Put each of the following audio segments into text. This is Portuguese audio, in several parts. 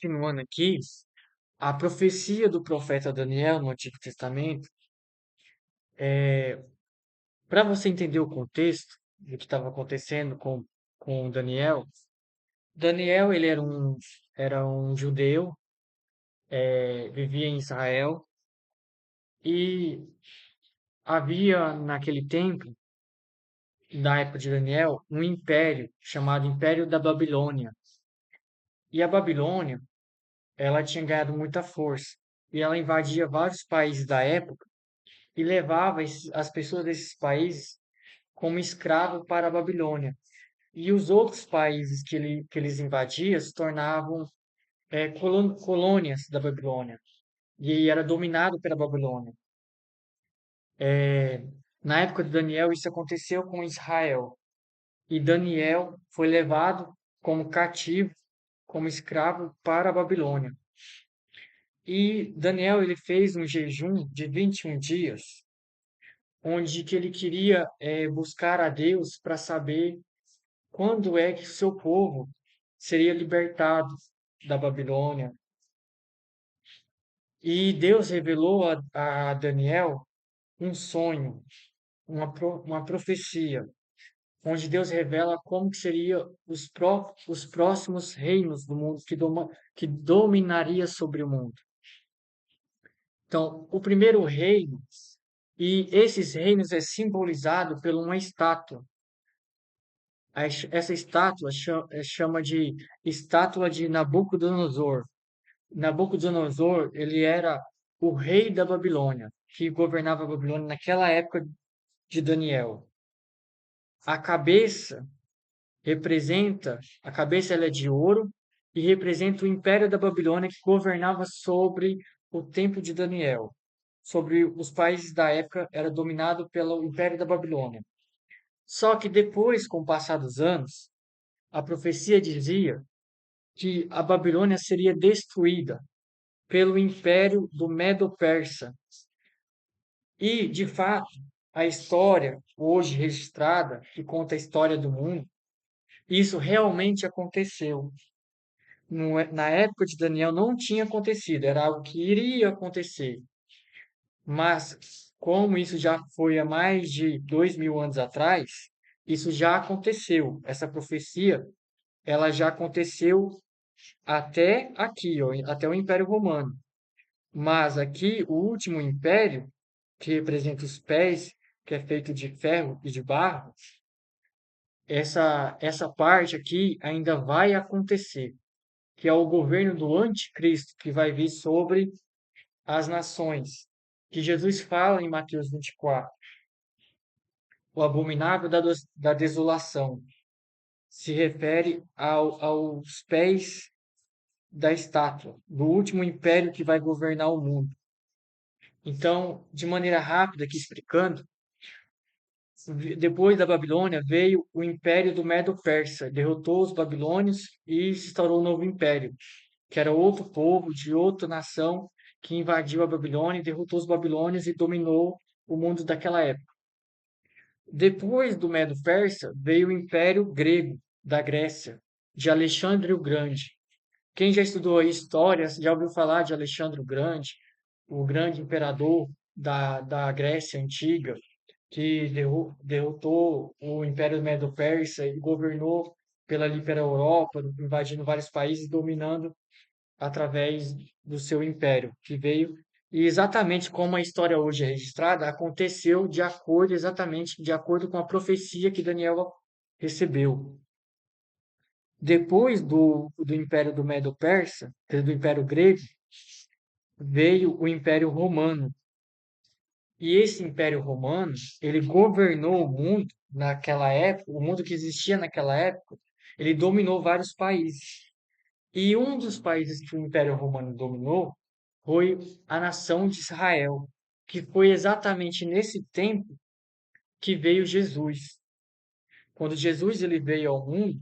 continuando aqui, a profecia do profeta Daniel no Antigo Testamento, para você entender o contexto do que estava acontecendo com Daniel, Daniel ele era um judeu, vivia em Israel, e havia naquele tempo, na época de Daniel, um império chamado Império da Babilônia. E a Babilônia, ela tinha ganhado muita força, e ela invadia vários países da época e levava as pessoas desses países como escravo para a Babilônia. E os outros países que eles invadiam se tornavam colônias da Babilônia. E era dominado pela Babilônia. Na época de Daniel, isso aconteceu com Israel. E Daniel foi levado como cativo, como escravo para a Babilônia. E Daniel ele fez um jejum de 21 dias, onde que ele queria buscar a Deus para saber quando é que o seu povo seria libertado da Babilônia. E Deus revelou a Daniel um sonho, uma profecia, onde Deus revela como que seria os próximos reinos do mundo que dominaria sobre o mundo. Então, o primeiro reino, e esses reinos é simbolizado por uma estátua. Essa estátua chama de estátua de Nabucodonosor. Nabucodonosor, ele era o rei da Babilônia, que governava a Babilônia naquela época de Daniel. A cabeça a cabeça ela é de ouro e representa o império da Babilônia que governava sobre o templo de Daniel. Sobre os países da época, era dominado pelo império da Babilônia. Só que depois, com o passar dos anos, a profecia dizia que a Babilônia seria destruída pelo império do Medo-Persa. E, de fato, a história hoje registrada, que conta a história do mundo, isso realmente aconteceu. Na época de Daniel não tinha acontecido, era algo que iria acontecer. Mas, como isso já foi há mais de 2.000 anos atrás, isso já aconteceu. Essa profecia, ela já aconteceu até aqui, ó, até o Império Romano. Mas aqui, o último império, que representa os pés, que é feito de ferro e de barro, essa parte aqui ainda vai acontecer, que é o governo do anticristo, que vai vir sobre as nações, que Jesus fala em Mateus 24, o abominável da desolação, se refere aos pés da estátua, do último império que vai governar o mundo. Então, de maneira rápida, aqui explicando, depois da Babilônia veio o império do Medo-Persa, derrotou os babilônios e se instaurou um novo império, que era outro povo de outra nação que invadiu a Babilônia, derrotou os babilônios e dominou o mundo daquela época. Depois do Medo-Persa veio o Império Grego da Grécia, de Alexandre o Grande. Quem já estudou a história já ouviu falar de Alexandre o grande imperador da Grécia antiga, que derrotou o Império Medo-Persa e governou pela Europa, invadindo vários países, dominando através do seu império, que veio. E exatamente como a história hoje é registrada, aconteceu exatamente de acordo com a profecia que Daniel recebeu. Depois do Império do Medo-Persa, do Império Grego, veio o Império Romano. E esse Império Romano, ele governou o mundo naquela época, o mundo que existia naquela época, ele dominou vários países. E um dos países que o Império Romano dominou foi a nação de Israel, que foi exatamente nesse tempo que veio Jesus. Quando Jesus ele veio ao mundo,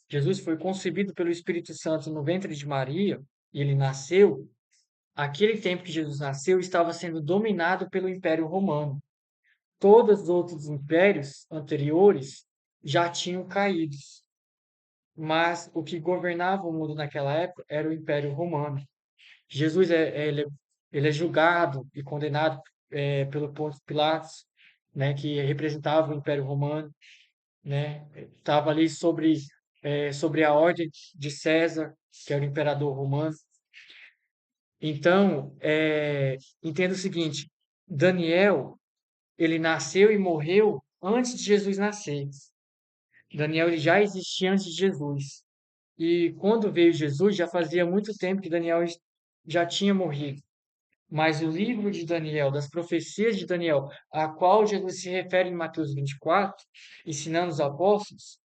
Jesus foi concebido pelo Espírito Santo no ventre de Maria, e ele nasceu, aquele tempo que Jesus nasceu estava sendo dominado pelo Império Romano. Todos os outros impérios anteriores já tinham caído. mas o que governava o mundo naquela época era o Império Romano. Jesus ele é julgado e condenado pelo Pôncio Pilatos, né, que representava o Império Romano, né, estava ali sobre a ordem de César, que era o imperador romano. Então, entenda o seguinte: Daniel, ele nasceu e morreu antes de Jesus nascer. Daniel ele já existia antes de Jesus. E quando veio Jesus, já fazia muito tempo que Daniel já tinha morrido. Mas o livro de Daniel, das profecias de Daniel, a qual Jesus se refere em Mateus 24, ensinando os apóstolos,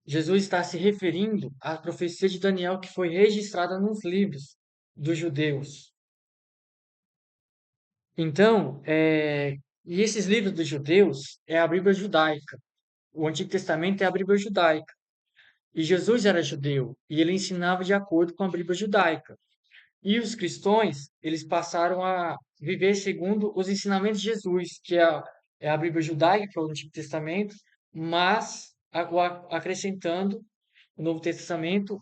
Jesus está se referindo à profecia de Daniel que foi registrada nos livros dos judeus. Então, e esses livros dos judeus é a Bíblia judaica. O Antigo Testamento é a Bíblia judaica. E Jesus era judeu e ele ensinava de acordo com a Bíblia judaica. E os cristãos, eles passaram a viver segundo os ensinamentos de Jesus, que é a Bíblia judaica, que é o Antigo Testamento, mas acrescentando o Novo Testamento,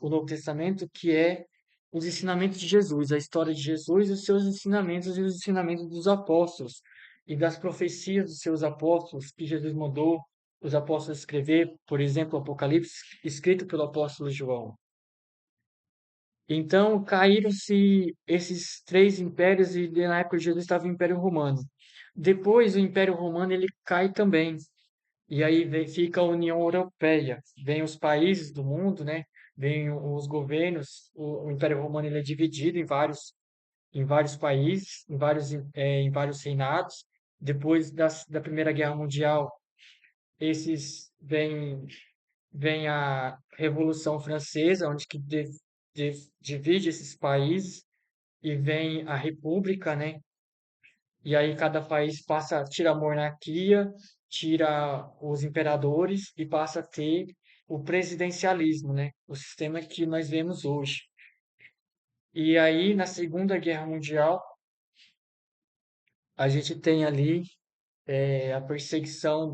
que é os ensinamentos de Jesus, a história de Jesus, os seus ensinamentos e os ensinamentos dos apóstolos e das profecias dos seus apóstolos que Jesus mandou os apóstolos escrever, por exemplo, o Apocalipse, escrito pelo apóstolo João. Então, caíram-se esses três impérios e na época de Jesus estava o Império Romano. Depois, o Império Romano ele cai também. E aí fica a União Europeia. Vem os países do mundo, né? Vem os governos. O Império Romano ele é dividido em vários países, em vários reinados. Depois da Primeira Guerra Mundial, esses vem a Revolução Francesa, onde que divide esses países e vem a República, né? E aí cada país tira a monarquia, tira os imperadores e passa a ter o presidencialismo, né? O sistema que nós vemos hoje. E aí na Segunda Guerra Mundial a gente tem ali a perseguição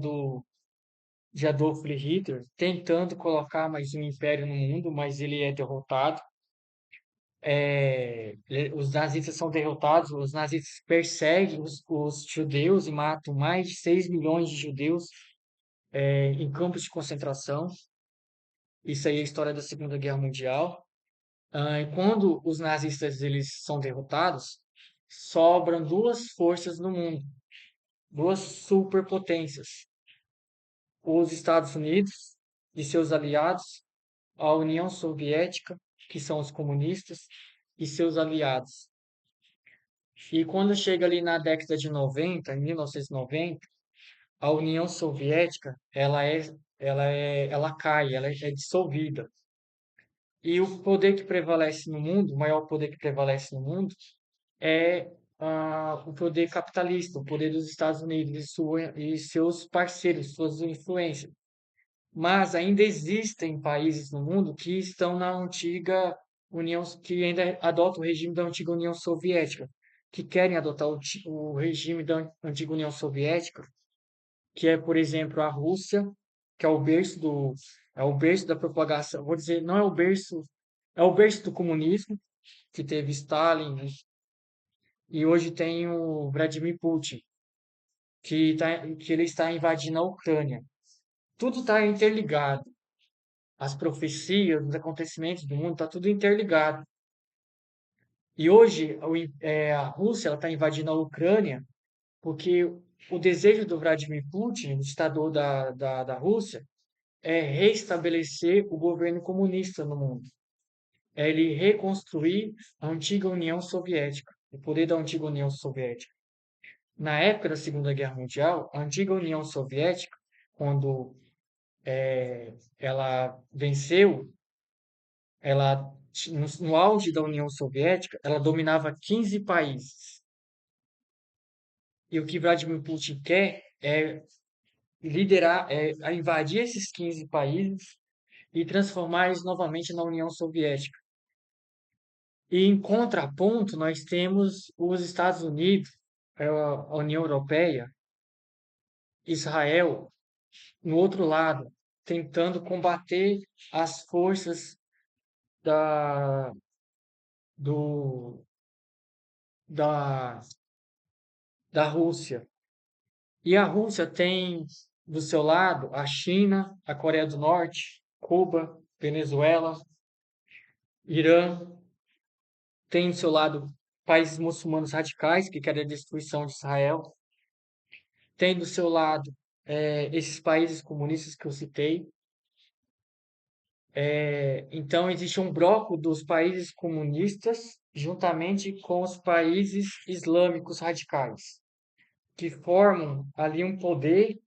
de Adolf Hitler, tentando colocar mais um império no mundo, mas ele é derrotado. Os nazistas são derrotados, os nazistas perseguem os judeus e matam mais de 6 milhões de judeus em campos de concentração. Isso aí é a história da Segunda Guerra Mundial. E quando os nazistas eles são derrotados, sobram duas forças no mundo, duas superpotências: os Estados Unidos e seus aliados, a União Soviética, que são os comunistas, e seus aliados. E quando chega ali na década de 90, em 1990, a União Soviética, ela cai, ela é dissolvida. E o poder que prevalece no mundo, o maior poder que prevalece no mundo, é o poder capitalista, o poder dos Estados Unidos e seus parceiros, suas influências. Mas ainda existem países no mundo que estão na antiga União, que ainda adotam o regime da antiga União Soviética, que querem adotar o regime da antiga União Soviética, que é, por exemplo, a Rússia, que é o berço da propagação, vou dizer, não é o berço, é o berço do comunismo, que teve Stalin, né? E hoje tem o Vladimir Putin, que ele está invadindo a Ucrânia. Tudo está interligado. As profecias, os acontecimentos do mundo, está tudo interligado. E hoje a Rússia está invadindo a Ucrânia porque o desejo do Vladimir Putin, o ditador da Rússia, é restabelecer o governo comunista no mundo. É ele reconstruir a antiga União Soviética, o poder da antiga União Soviética. Na época da Segunda Guerra Mundial, a antiga União Soviética, quando ela venceu, no auge da União Soviética, ela dominava 15 países. E o que Vladimir Putin quer é invadir esses 15 países e transformar eles novamente na União Soviética. E em contraponto, nós temos os Estados Unidos, a União Europeia, Israel. no outro lado, tentando combater as forças da, do, da, da Rússia. E a Rússia tem do seu lado a China, a Coreia do Norte, Cuba, Venezuela, Irã, tem do seu lado países muçulmanos radicais que querem a destruição de Israel, tem do seu lado esses países comunistas que eu citei. Então, existe um bloco dos países comunistas juntamente com os países islâmicos radicais, que formam ali um poder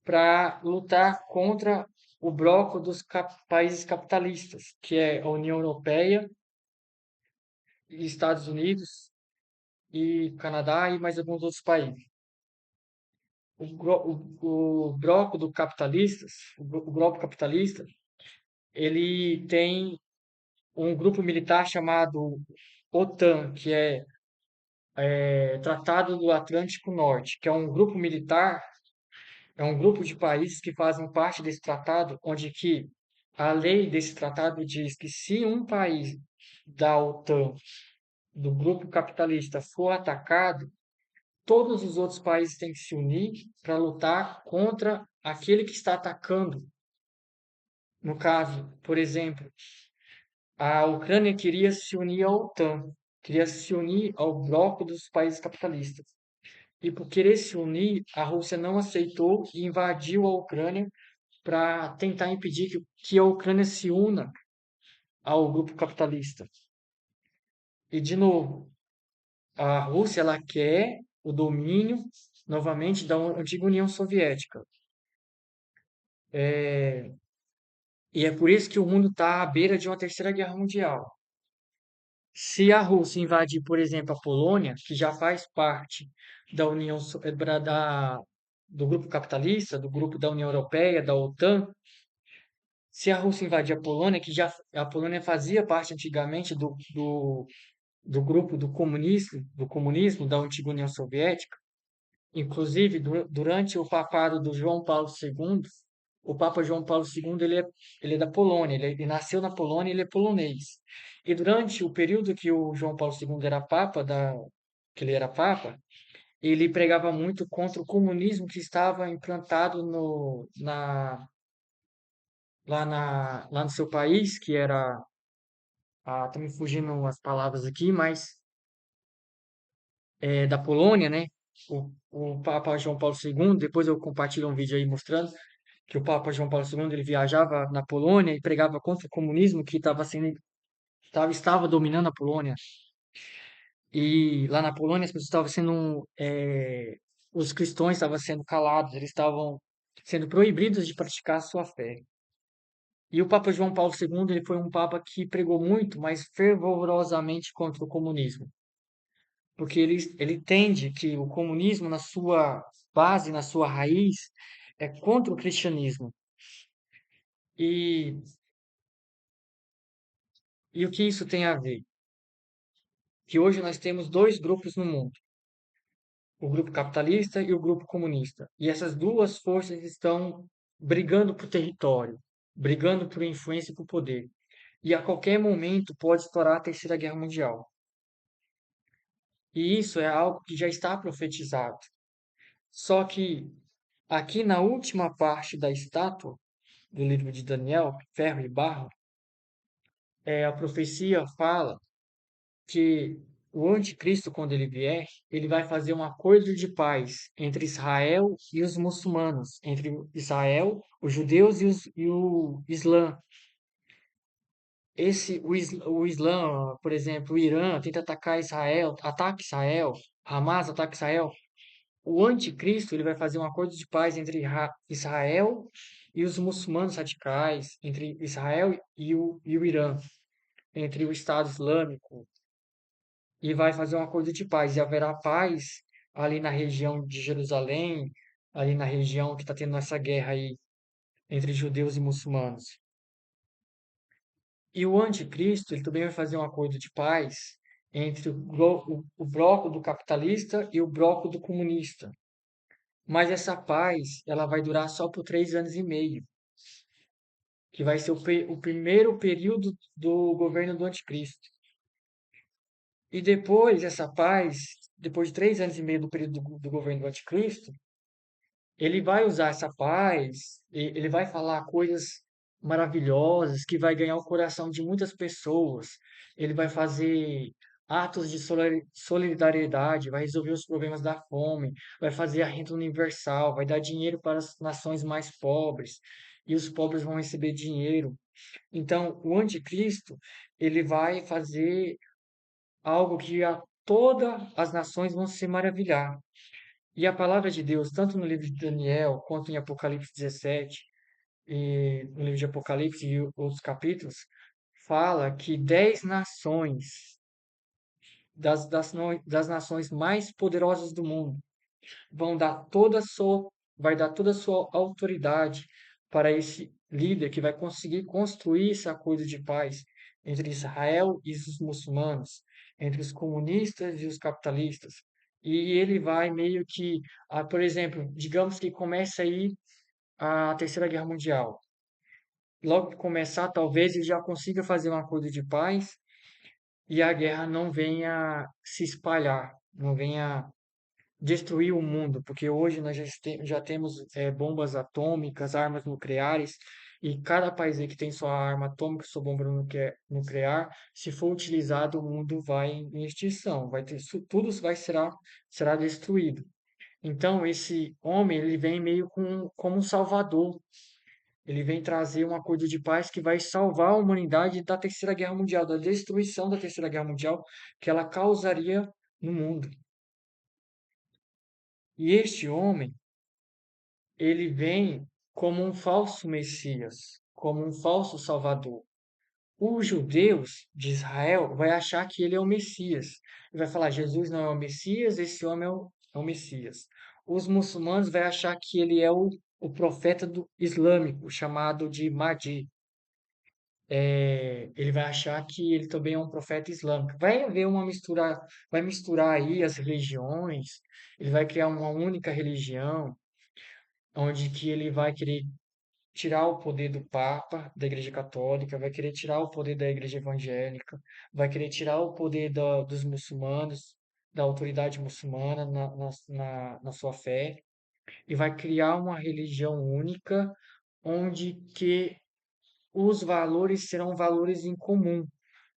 para lutar contra o bloco dos países capitalistas, que é a União Europeia, Estados Unidos e Canadá e mais alguns outros países. O bloco do capitalistas, o bloco capitalista, ele tem um grupo militar chamado OTAN, que é Tratado do Atlântico Norte, que é um grupo militar, é um grupo de países que fazem parte desse tratado, onde que a lei desse tratado diz que se um país da OTAN, do grupo capitalista, for atacado, todos os outros países têm que se unir para lutar contra aquele que está atacando. No caso, por exemplo, a Ucrânia queria se unir à OTAN, queria se unir ao bloco dos países capitalistas. E por querer se unir, a Rússia não aceitou e invadiu a Ucrânia para tentar impedir que a Ucrânia se una ao grupo capitalista. E, de novo, a Rússia ela quer o domínio novamente da antiga União Soviética. E é por isso que o mundo está à beira de uma terceira guerra mundial. Se a Rússia invadir, por exemplo, a Polônia, que já faz parte da do grupo capitalista, do grupo da União Europeia, da OTAN, se a Rússia invadir a Polônia, que já a Polônia fazia parte antigamente do grupo do comunismo da antiga União Soviética, inclusive durante o papado do João Paulo II, o Papa João Paulo II ele é da Polônia, ele nasceu na Polônia, ele é polonês. E durante o período que o João Paulo II era papa, que ele era papa, ele pregava muito contra o comunismo que estava implantado lá no seu país, que era, tá me fugindo as palavras aqui, mas da Polônia, né? O Papa João Paulo II, depois eu compartilho um vídeo aí mostrando que o Papa João Paulo II ele viajava na Polônia e pregava contra o comunismo que estava dominando a Polônia. E lá na Polônia as pessoas estavam os cristãos estavam sendo calados, eles estavam sendo proibidos de praticar a sua fé. E o Papa João Paulo II ele foi um papa que pregou muito, mas fervorosamente contra o comunismo, porque ele entende que o comunismo na sua base, na sua raiz, é contra o cristianismo. E, e o que isso tem a ver? Que hoje nós temos dois grupos no mundo, o grupo capitalista e o grupo comunista. E essas duas forças estão brigando por território, brigando por influência e por poder. E a qualquer momento pode estourar a Terceira Guerra Mundial. E isso é algo que já está profetizado. Só que aqui na última parte da estátua do livro de Daniel, Ferro e Barro, a profecia fala que o anticristo, quando ele vier, ele vai fazer um acordo de paz entre Israel e os muçulmanos, entre Israel, os judeus e o Islã. O Islã, por exemplo, o Irã tenta atacar Israel, ataca Israel, Hamas ataca Israel. O anticristo ele vai fazer um acordo de paz entre Israel e os muçulmanos radicais, entre Israel e o Irã, entre o Estado Islâmico, e vai fazer um acordo de paz. E haverá paz ali na região de Jerusalém, ali na região que está tendo essa guerra aí entre judeus e muçulmanos. E o anticristo, ele também vai fazer um acordo de paz entre o bloco do capitalista e o bloco do comunista. Mas essa paz, ela vai durar só por 3 anos e meio, que vai ser o primeiro período do governo do anticristo. E depois, essa paz, depois de 3 anos e meio do período do governo do anticristo, ele vai usar essa paz, ele vai falar coisas maravilhosas que vai ganhar o coração de muitas pessoas. Ele vai fazer atos de solidariedade, vai resolver os problemas da fome, vai fazer a renda universal, vai dar dinheiro para as nações mais pobres, e os pobres vão receber dinheiro. Então, o anticristo, ele vai fazer algo que todas as nações vão se maravilhar. E a palavra de Deus, tanto no livro de Daniel quanto em Apocalipse 17, e no livro de Apocalipse e outros capítulos, fala que 10 nações, das nações mais poderosas do mundo, vão dar toda a sua, vai dar toda a sua autoridade para esse líder que vai conseguir construir esse acordo de paz entre Israel e os muçulmanos, entre os comunistas e os capitalistas. E ele vai meio que, por exemplo, digamos que comece aí a Terceira Guerra Mundial. Logo que começar, talvez ele já consiga fazer um acordo de paz e a guerra não venha se espalhar, não venha destruir o mundo, porque hoje nós já temos bombas atômicas, armas nucleares, e cada país aí que tem sua arma atômica, sua bomba nuclear, se for utilizado, o mundo vai em extinção, vai ter, tudo será destruído. Então, esse homem, ele vem meio como um salvador, ele vem trazer um acordo de paz que vai salvar a humanidade da Terceira Guerra Mundial, da destruição da Terceira Guerra Mundial que ela causaria no mundo. E este homem, ele vem como um falso Messias, como um falso Salvador. Os judeus de Israel vai achar que ele é o Messias. Ele vai falar, Jesus não é o Messias, esse homem é o Messias. Os muçulmanos vai achar que ele é o profeta do islâmico, chamado de Mahdi. Ele vai achar que ele também é um profeta islâmico. Vai haver uma mistura, vai misturar aí as religiões, ele vai criar uma única religião, onde que ele vai querer tirar o poder do Papa, da Igreja Católica, vai querer tirar o poder da Igreja Evangélica, vai querer tirar o poder dos muçulmanos, da autoridade muçulmana na sua fé, e vai criar uma religião única, onde que os valores serão valores em comum,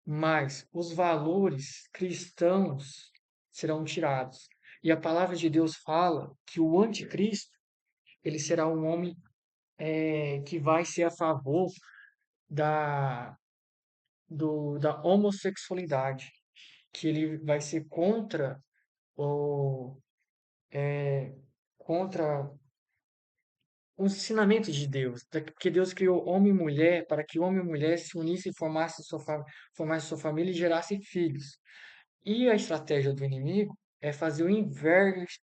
mas os valores cristãos serão tirados. E a palavra de Deus fala que o anticristo, ele será um homem que vai ser a favor da, da homossexualidade, que ele vai ser o, contra os ensinamentos de Deus, porque Deus criou homem e mulher para que homem e mulher se unissem e formassem sua família e gerassem filhos. E a estratégia do inimigo é fazer o inverso,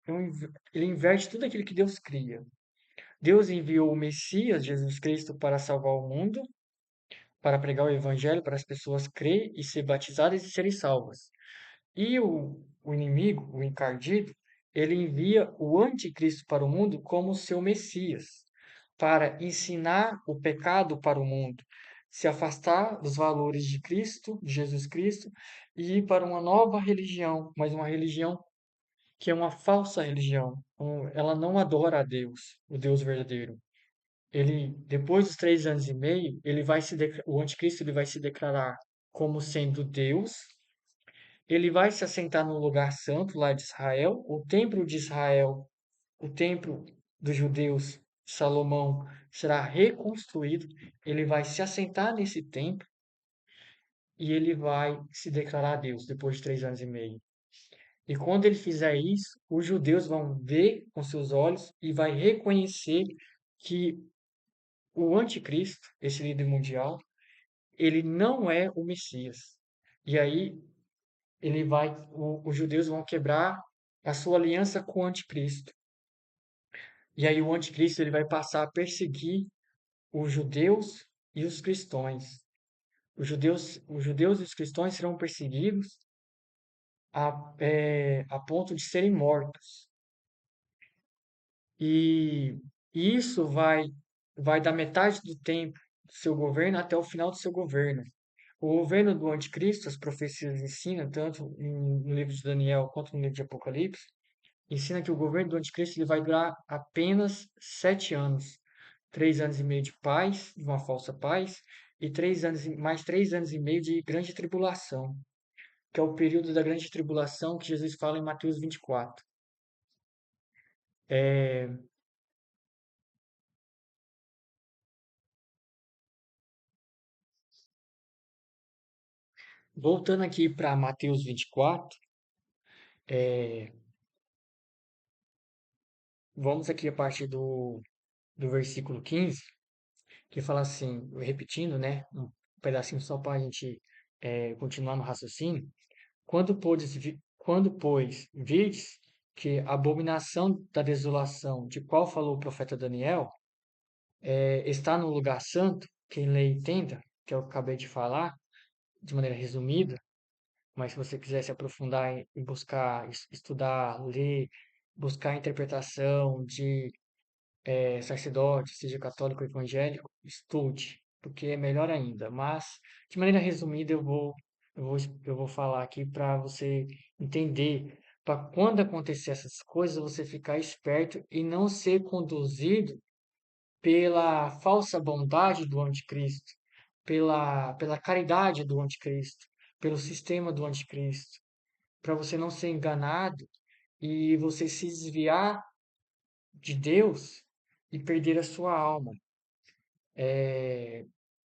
ele inverte tudo aquilo que Deus cria. Deus enviou o Messias, Jesus Cristo, para salvar o mundo, para pregar o evangelho, para as pessoas crer e ser batizadas e serem salvas. E o inimigo, o encardido, ele envia o anticristo para o mundo como seu Messias, para ensinar o pecado para o mundo, se afastar dos valores de Cristo, de Jesus Cristo, e ir para uma nova religião, mas uma religião que é uma falsa religião. Ela não adora a Deus, o Deus verdadeiro. Ele, depois dos 3 anos e meio, o anticristo ele vai se declarar como sendo Deus. Ele vai se assentar no lugar santo lá de Israel. O templo de Israel, o templo dos judeus, Salomão, será reconstruído. Ele vai se assentar nesse templo e ele vai se declarar Deus depois de 3 anos e meio. E quando ele fizer isso, os judeus vão ver com seus olhos e vai reconhecer que o anticristo, esse líder mundial, ele não é o Messias. E aí os judeus vão quebrar a sua aliança com o anticristo. E aí o anticristo ele vai passar a perseguir os judeus e os cristãos. Os judeus e os cristãos serão perseguidos a ponto de serem mortos. E isso vai da metade do tempo do seu governo até o final do seu governo. O governo do anticristo, as profecias ensinam, tanto no livro de Daniel quanto no livro de Apocalipse, ensina que o governo do anticristo ele vai durar apenas 7 anos. 3 anos e meio de paz, de uma falsa paz, e mais 3 anos e meio de grande tribulação, que é o período da grande tribulação que Jesus fala em Mateus 24. É, voltando aqui para Mateus 24, é, vamos aqui a partir do versículo 15, que fala assim, repetindo, né, um pedacinho só para a gente continuar no raciocínio. Quando, pois, vides que a abominação da desolação, de qual falou o profeta Daniel, está no lugar santo, quem lê entenda, que eu acabei de falar, de maneira resumida, mas se você quiser se aprofundar em buscar, estudar, ler, buscar a interpretação de sacerdote, seja católico ou evangélico, estude, porque é melhor ainda. Mas, de maneira resumida, eu vou, eu vou falar aqui para você entender, para quando acontecer essas coisas, você ficar esperto e não ser conduzido pela falsa bondade do anticristo, pela caridade do anticristo, pelo sistema do anticristo, para você não ser enganado e você se desviar de Deus e perder a sua alma.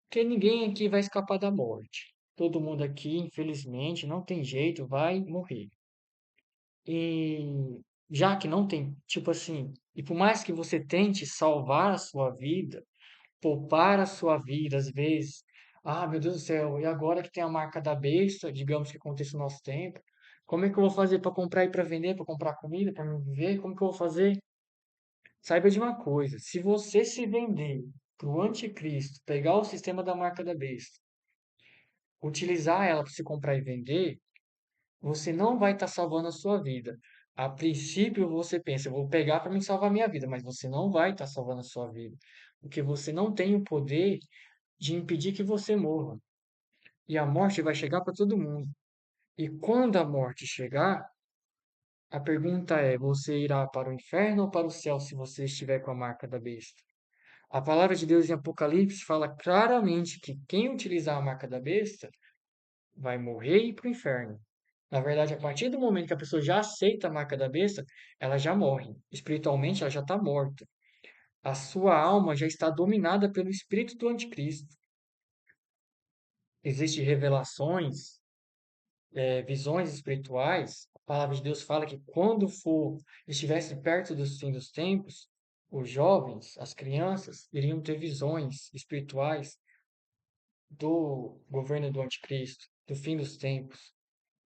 Porque ninguém aqui vai escapar da morte. Todo mundo aqui, infelizmente, não tem jeito, vai morrer. E já que não tem, tipo assim, e por mais que você tente salvar a sua vida, poupar a sua vida, às vezes, meu Deus do céu, e agora que tem a marca da besta, digamos que aconteça no nosso tempo, como é que eu vou fazer para comprar e para vender, para comprar comida, para me viver? Como que eu vou fazer? Saiba de uma coisa, se você se vender para o anticristo, pegar o sistema da marca da besta, utilizar ela para se comprar e vender, você não vai estar salvando a sua vida. A princípio você pensa, eu vou pegar para me salvar a minha vida, mas você não vai estar salvando a sua vida, porque você não tem o poder de impedir que você morra. E a morte vai chegar para todo mundo. E quando a morte chegar, a pergunta é: você irá para o inferno ou para o céu se você estiver com a marca da besta? A palavra de Deus em Apocalipse fala claramente que quem utilizar a marca da besta vai morrer e ir para o inferno. Na verdade, a partir do momento que a pessoa já aceita a marca da besta, ela já morre. Espiritualmente, ela já está morta. A sua alma já está dominada pelo espírito do anticristo. Existem revelações, visões espirituais. A palavra de Deus fala que quando estivesse perto do fim dos tempos, os jovens, as crianças, iriam ter visões espirituais do governo do anticristo, do fim dos tempos.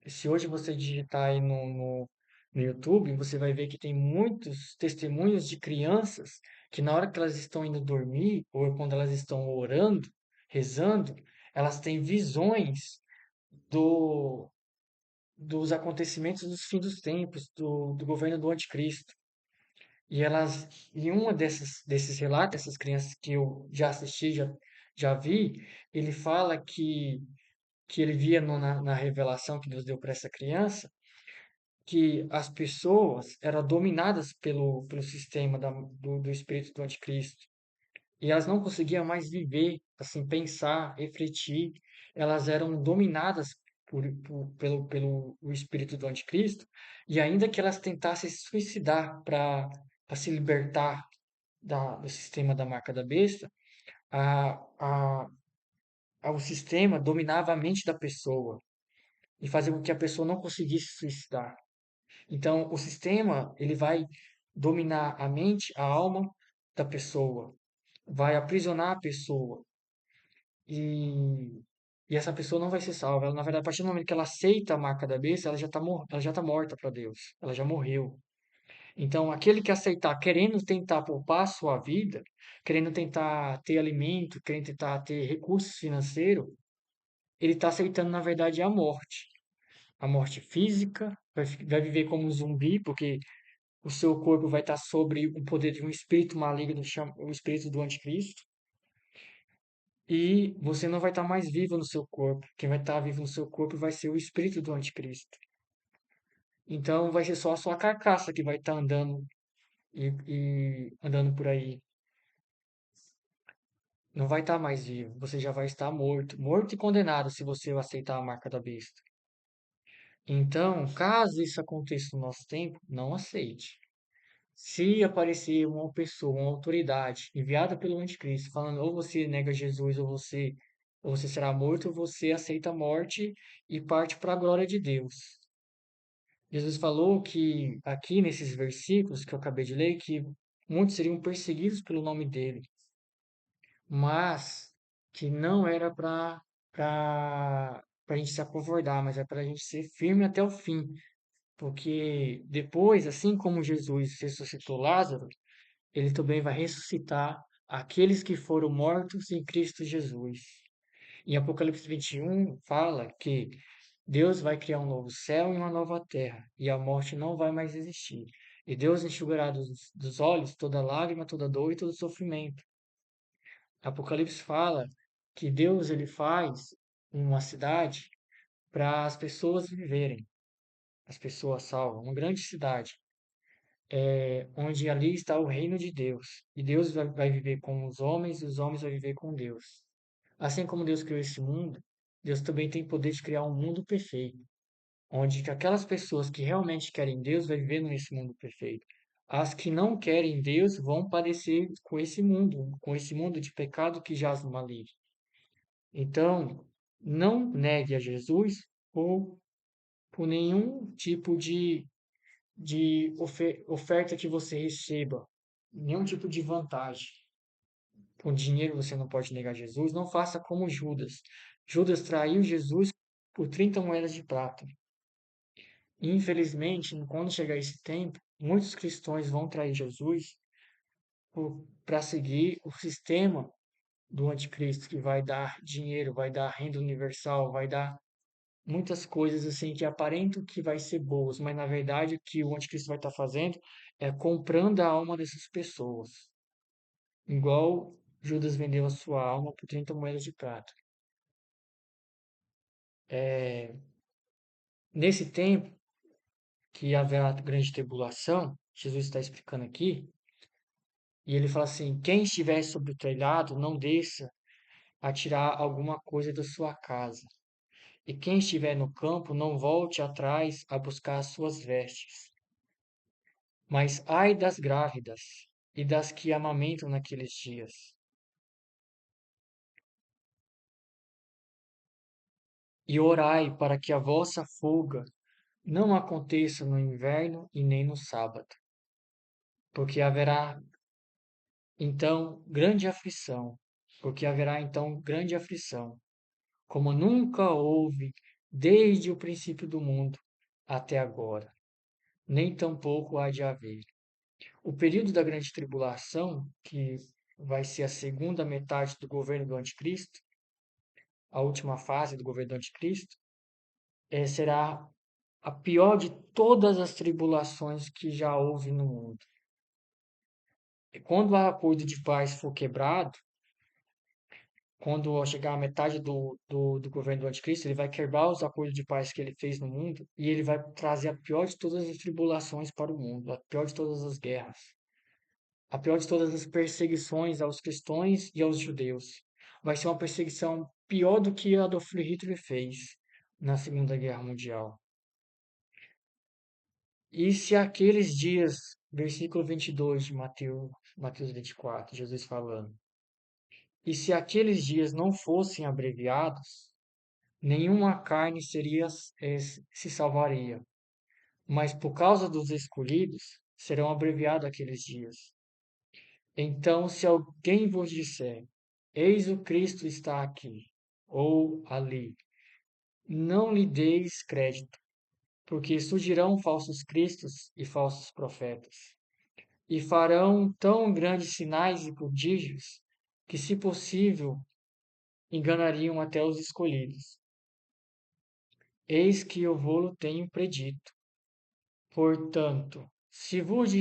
E se hoje você digitar aí no YouTube, você vai ver que tem muitos testemunhos de crianças que na hora que elas estão indo dormir, ou quando elas estão orando, rezando, elas têm visões do, dos acontecimentos dos fim dos tempos, do governo do anticristo. E uma desses relatos, essas crianças que eu já assisti, já vi, ele fala que ele via na revelação que Deus deu para essa criança, que as pessoas eram dominadas pelo sistema do espírito do anticristo. E elas não conseguiam mais viver, assim, pensar, refletir. Elas eram dominadas pelo o espírito do anticristo. E ainda que elas tentassem se suicidar para se libertar do sistema da marca da besta, a, a, o sistema dominava a mente da pessoa e fazia com que a pessoa não conseguisse se suicidar. Então, o sistema, ele vai dominar a mente, a alma da pessoa, vai aprisionar a pessoa e, e essa pessoa não vai ser salva. Ela, na verdade, a partir do momento que ela aceita a marca da besta, ela já tá morta para Deus. Ela já morreu. Então, aquele que aceitar, querendo tentar poupar a sua vida, querendo tentar ter alimento, querendo tentar ter recursos financeiros, ele está aceitando, na verdade, a morte. A morte física, vai viver como um zumbi, porque o seu corpo vai estar sobre o poder de um espírito maligno, o espírito do anticristo, e você não vai estar mais vivo no seu corpo. Quem vai estar vivo no seu corpo vai ser o espírito do anticristo. Então vai ser só a sua carcaça que vai estar andando e andando por aí. Não vai estar mais vivo. Você já vai estar morto, morto e condenado se você aceitar a marca da besta. Então, caso isso aconteça no nosso tempo, não aceite. Se aparecer uma pessoa, uma autoridade enviada pelo anticristo, falando ou você nega Jesus ou você será morto, ou você aceita a morte e parte para a glória de Deus. Jesus falou que aqui nesses versículos que eu acabei de ler, que muitos seriam perseguidos pelo nome dele, mas que não era para a gente se acovardar, mas é para a gente ser firme até o fim. Porque depois, assim como Jesus ressuscitou Lázaro, ele também vai ressuscitar aqueles que foram mortos em Cristo Jesus. Em Apocalipse 21 fala que Deus vai criar um novo céu e uma nova terra, e a morte não vai mais existir. E Deus enxugará dos olhos toda lágrima, toda dor e todo sofrimento. Apocalipse fala que Deus ele faz uma cidade para as pessoas viverem, as pessoas salvas, uma grande cidade, onde ali está o reino de Deus. E Deus vai viver com os homens e os homens vão viver com Deus. Assim como Deus criou esse mundo, Deus também tem poder de criar um mundo perfeito, onde que aquelas pessoas que realmente querem Deus vai viver nesse mundo perfeito. As que não querem Deus vão padecer com esse mundo de pecado que jaz no maligno. Então, não negue a Jesus por nenhum tipo de oferta que você receba, nenhum tipo de vantagem. Com dinheiro você não pode negar Jesus. Não faça como Judas. Judas traiu Jesus por 30 moedas de prata. Infelizmente, quando chegar esse tempo, muitos cristãos vão trair Jesus para seguir o sistema do anticristo, que vai dar dinheiro, vai dar renda universal, vai dar muitas coisas assim que aparentam que vai ser boas, mas na verdade o que o anticristo vai estar fazendo é comprando a alma dessas pessoas. Igual Judas vendeu a sua alma por 30 moedas de prata. Nesse tempo que haverá grande tribulação, Jesus está explicando aqui, e ele fala assim: quem estiver sobre o telhado, não desça a tirar alguma coisa da sua casa. E quem estiver no campo, não volte atrás a buscar as suas vestes. Mas ai das grávidas e das que amamentam naqueles dias. E orai para que a vossa fuga não aconteça no inverno e nem no sábado, porque haverá então grande aflição, porque haverá então grande aflição, como nunca houve desde o princípio do mundo até agora, nem tampouco há de haver. O período da grande tribulação, que vai ser a segunda metade do governo do anticristo, a última fase do governo do anticristo, será a pior de todas as tribulações que já houve no mundo. E quando o acordo de paz for quebrado, quando chegar a metade do governo do anticristo, ele vai quebrar os acordos de paz que ele fez no mundo e ele vai trazer a pior de todas as tribulações para o mundo, a pior de todas as guerras, a pior de todas as perseguições aos cristãos e aos judeus. Vai ser uma perseguição pior do que a Adolf Hitler fez na Segunda Guerra Mundial. E se aqueles dias, versículo 22 de Mateus 24, Jesus falando, e se aqueles dias não fossem abreviados, nenhuma carne se salvaria, mas por causa dos escolhidos serão abreviados aqueles dias. Então, se alguém vos disser, eis o Cristo está aqui, ou ali, não lhe deis crédito, porque surgirão falsos cristos e falsos profetas, e farão tão grandes sinais e prodígios, que, se possível, enganariam até os escolhidos. Eis que eu vou-lo tenho predito. Portanto, Se vos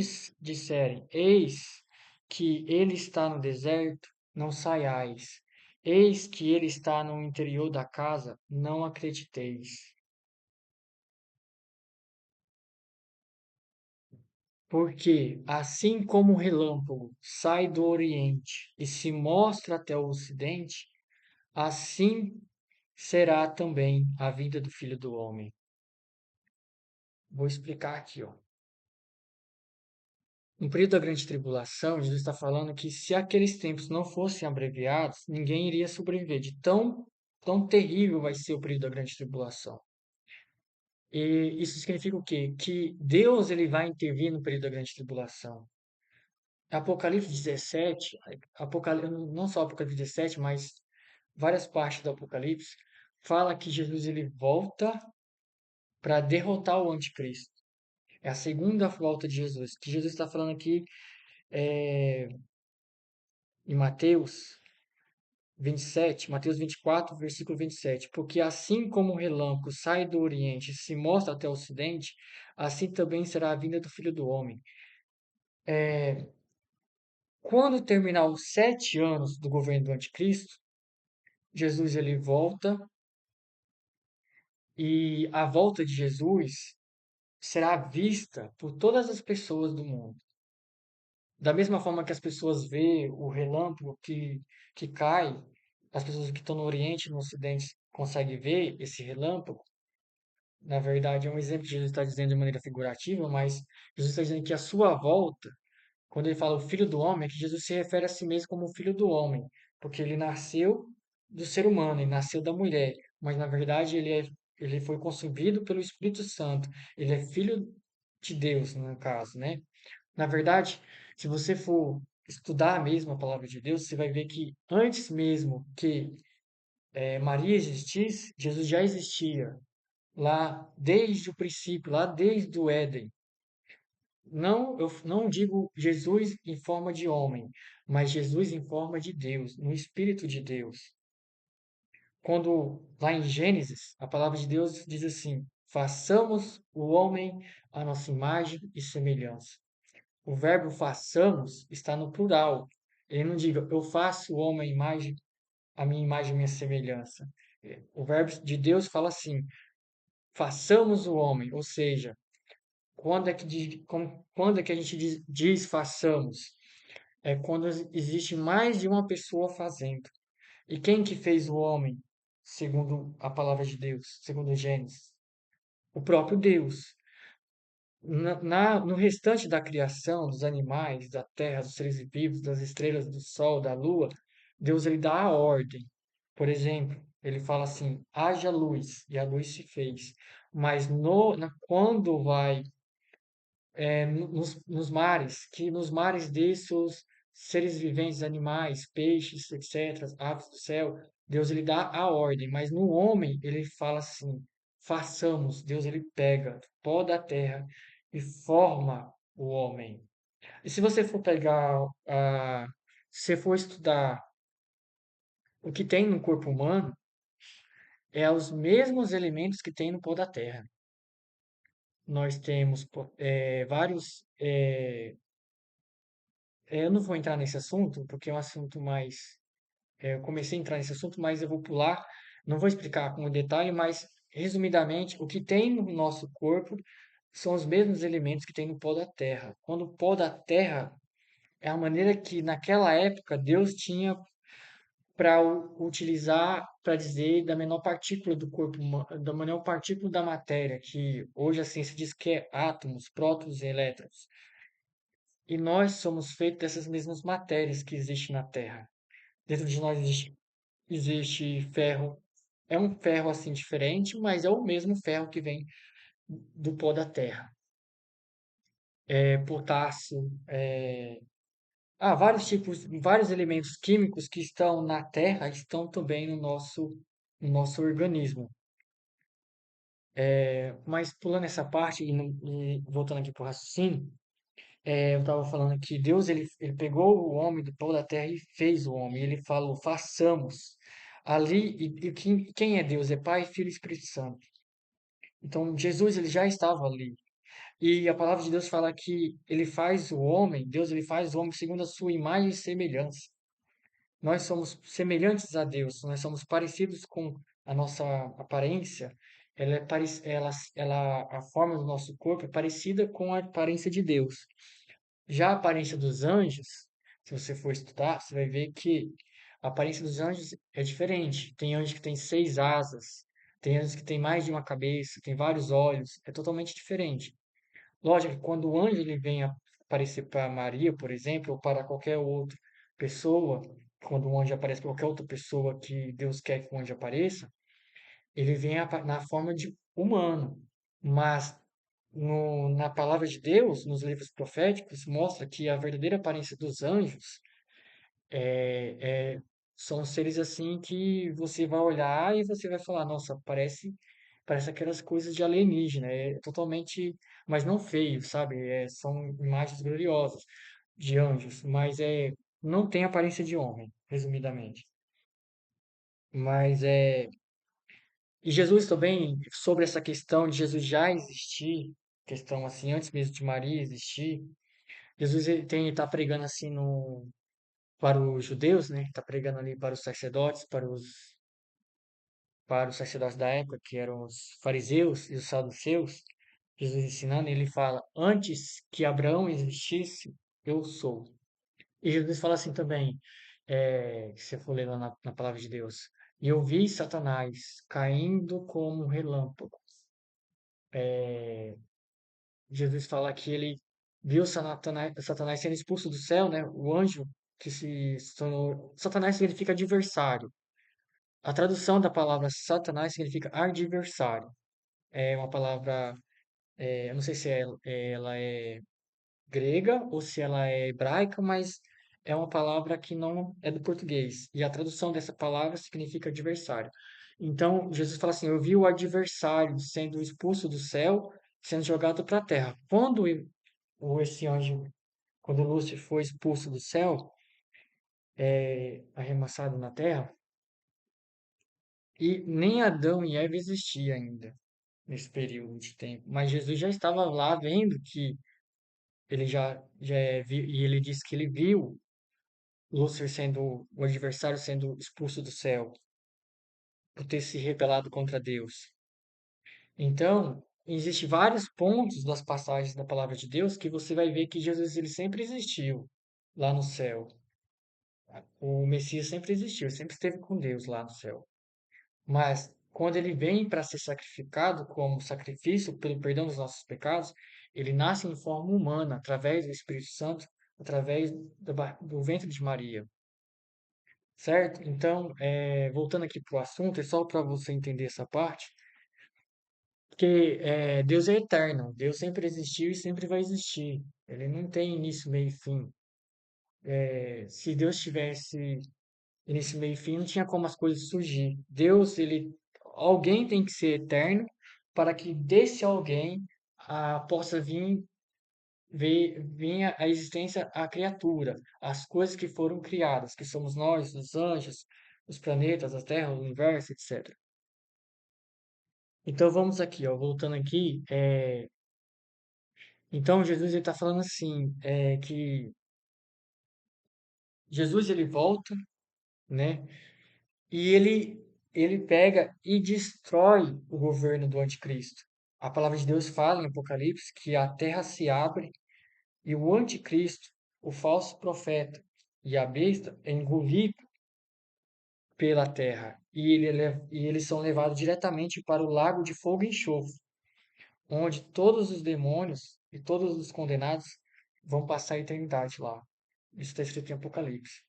disserem, eis que ele está no deserto, não saiais. Eis que ele está no interior da casa, não acrediteis. Porque, assim como o relâmpago sai do Oriente e se mostra até o Ocidente, assim será também a vinda do Filho do Homem. Vou explicar aqui, ó. No período da grande tribulação, Jesus está falando que se aqueles tempos não fossem abreviados, ninguém iria sobreviver. De tão terrível vai ser o período da grande tribulação. E isso significa o quê? Que Deus ele vai intervir no período da grande tribulação. Apocalipse 17, não só Apocalipse 17, mas várias partes do Apocalipse, fala que Jesus ele volta para derrotar o anticristo. É a segunda volta de Jesus. Que Jesus está falando aqui em Mateus 24, versículo 27. Porque assim como o relâmpago sai do Oriente e se mostra até o Ocidente, assim também será a vinda do Filho do Homem. Quando terminar os 7 anos do governo do anticristo, Jesus ele volta e a volta de Jesus será vista por todas as pessoas do mundo. Da mesma forma que as pessoas vê o relâmpago que cai, as pessoas que estão no Oriente e no Ocidente conseguem ver esse relâmpago. Na verdade, é um exemplo que Jesus está dizendo de maneira figurativa, mas Jesus está dizendo que a sua volta, quando ele fala o Filho do Homem, é que Jesus se refere a si mesmo como o Filho do Homem, porque ele nasceu do ser humano, ele nasceu da mulher, mas na verdade ele foi concebido pelo Espírito Santo, ele é filho de Deus, no caso, né? Na verdade, se você for estudar mesmo a palavra de Deus, você vai ver que antes mesmo que Maria existisse, Jesus já existia lá desde o princípio, lá desde o Éden. Não, eu não digo Jesus em forma de homem, mas Jesus em forma de Deus, no Espírito de Deus. Quando lá em Gênesis, a palavra de Deus diz assim: façamos o homem à nossa imagem e semelhança. O verbo façamos está no plural. Ele não diga eu faço o homem à imagem, a minha imagem e minha semelhança. O verbo de Deus fala assim: façamos o homem, ou seja, quando é que a gente diz façamos? É quando existe mais de uma pessoa fazendo. E quem que fez o homem, segundo a palavra de Deus, segundo Gênesis? O próprio Deus. No restante da criação, dos animais, da terra, dos seres vivos, das estrelas, do sol, da lua, Deus ele dá a ordem. Por exemplo, ele fala assim: haja luz, e a luz se fez. Mas quando vai nos mares, que nos mares desses seres viventes, animais, peixes, etc., aves do céu, Deus ele dá a ordem, mas no homem ele fala assim: façamos. Deus ele pega pó da terra e forma o homem. E se você for pegar, se você for estudar o que tem no corpo humano, é os mesmos elementos que tem no pó da terra. Nós temos vários eu não vou entrar nesse assunto, porque é um assunto mais. Eu comecei a entrar nesse assunto, mas eu vou pular. Não vou explicar com detalhe, mas resumidamente, o que tem no nosso corpo são os mesmos elementos que tem no pó da terra. Quando o pó da terra é a maneira que naquela época Deus tinha para utilizar para dizer da menor partícula do corpo, da menor partícula da matéria, que hoje a ciência diz que é átomos, prótons e elétrons. E nós somos feitos dessas mesmas matérias que existem na Terra. Dentro de nós existe ferro. É um ferro assim diferente, mas é o mesmo ferro que vem do pó da Terra. É potássio, vários tipos, vários elementos químicos que estão na Terra estão também no nosso organismo. Mas pulando essa parte e voltando aqui para o raciocínio, eu estava falando que Deus ele pegou o homem do pó da terra e fez o homem. Ele falou, façamos. Ali, e quem é Deus? É Pai, Filho e Espírito Santo. Então, Jesus ele já estava ali. E a palavra de Deus fala que ele faz o homem, Deus ele faz o homem segundo a sua imagem e semelhança. Nós somos semelhantes a Deus, nós somos parecidos com a nossa aparência. A forma do nosso corpo é parecida com a aparência de Deus. Já a aparência dos anjos, se você for estudar, você vai ver que a aparência dos anjos é diferente. Tem anjos que têm 6 asas, tem anjos que têm mais de uma cabeça, tem vários olhos, é totalmente diferente. Lógico que quando o anjo ele vem aparecer para Maria, por exemplo, ou para qualquer outra pessoa, quando um anjo aparece para qualquer outra pessoa que Deus quer que o anjo apareça, ele vem na forma de humano. Mas na palavra de Deus, nos livros proféticos, mostra que a verdadeira aparência dos anjos são seres assim que você vai olhar e você vai falar, nossa, parece aquelas coisas de alienígena, é totalmente, mas não feio, sabe? São imagens gloriosas de anjos, mas não tem aparência de homem, resumidamente. Mas e Jesus também, sobre essa questão de Jesus já existir, questão assim, antes mesmo de Maria existir, Jesus ele tá pregando assim no para os judeus, né? Tá pregando ali para os sacerdotes, para os sacerdotes da época, que eram os fariseus e os saduceus. Jesus ensinando, ele fala: Antes que Abraão existisse, eu sou. E Jesus fala assim também, se você for ler lá na palavra de Deus: E eu vi Satanás caindo como um relâmpago. Jesus fala que ele viu Satanás sendo expulso do céu, né? O anjo que se tornou. Satanás significa adversário. A tradução da palavra Satanás significa adversário. É uma palavra, eu não sei se ela é grega ou se ela é hebraica, mas é uma palavra que não é do português. E a tradução dessa palavra significa adversário. Então, Jesus fala assim: Eu vi o adversário sendo expulso do céu, sendo jogado para a terra. Esse anjo, quando Lúcifer foi expulso do céu, arremessado na terra, e nem Adão e Eva existiam ainda nesse período de tempo. Mas Jesus já estava lá vendo que e ele disse que ele viu Lúcifer sendo o adversário sendo expulso do céu por ter se rebelado contra Deus. Então, existem vários pontos das passagens da palavra de Deus que você vai ver que Jesus ele sempre existiu lá no céu. O Messias sempre existiu, sempre esteve com Deus lá no céu. Mas quando ele vem para ser sacrificado como sacrifício pelo perdão dos nossos pecados, ele nasce em forma humana, através do Espírito Santo, através do ventre de Maria, certo? Então, voltando aqui para o assunto, é só para você entender essa parte, porque Deus é eterno, Deus sempre existiu e sempre vai existir. Ele não tem início, meio e fim. Se Deus tivesse início, meio e fim, não tinha como as coisas surgir. Alguém tem que ser eterno para que desse alguém possa vir a existência a criatura, as coisas que foram criadas, que somos nós, os anjos, os planetas, a Terra, o universo, etc. Então vamos aqui, ó, voltando aqui, então Jesus está falando assim, que Jesus ele volta, né? E ele pega e destrói o governo do anticristo. A palavra de Deus fala em Apocalipse que a terra se abre e o anticristo, o falso profeta e a besta é engolido pela terra. E eles são levados diretamente para o lago de fogo e enxofre, onde todos os demônios e todos os condenados vão passar a eternidade lá. Isso está escrito em Apocalipse.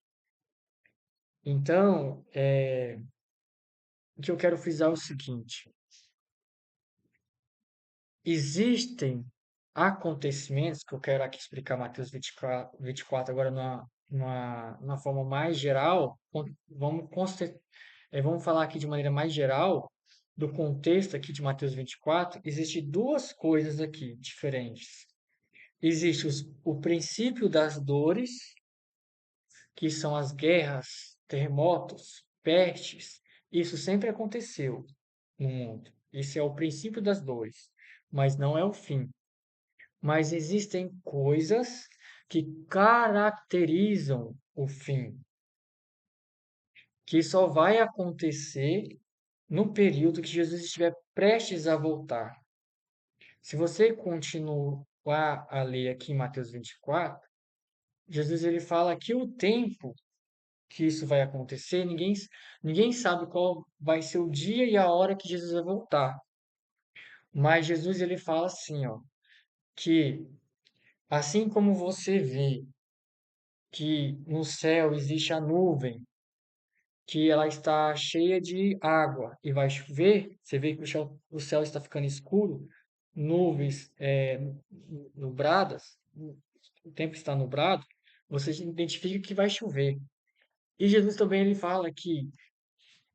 Então, o que eu quero frisar é o seguinte: existem acontecimentos, que eu quero aqui explicar Mateus 24 agora numa forma mais geral. Vamos falar aqui de maneira mais geral do contexto aqui de Mateus 24. Existem duas coisas aqui diferentes. Existe o princípio das dores, que são as guerras, terremotos, pestes. Isso sempre aconteceu no mundo. Esse é o princípio das dores, mas não é o fim. mas existem coisas que caracterizam o fim, que só vai acontecer no período que Jesus estiver prestes a voltar. Se você continuar a ler aqui em Mateus 24, Jesus ele fala que o tempo que isso vai acontecer, ninguém sabe qual vai ser o dia e a hora que Jesus vai voltar. Mas Jesus ele fala assim, ó, que assim como você vê que no céu existe a nuvem, que ela está cheia de água e vai chover, você vê que o céu está ficando escuro, nuvens nubradas, o tempo está nublado, você identifica que vai chover. E Jesus também ele fala que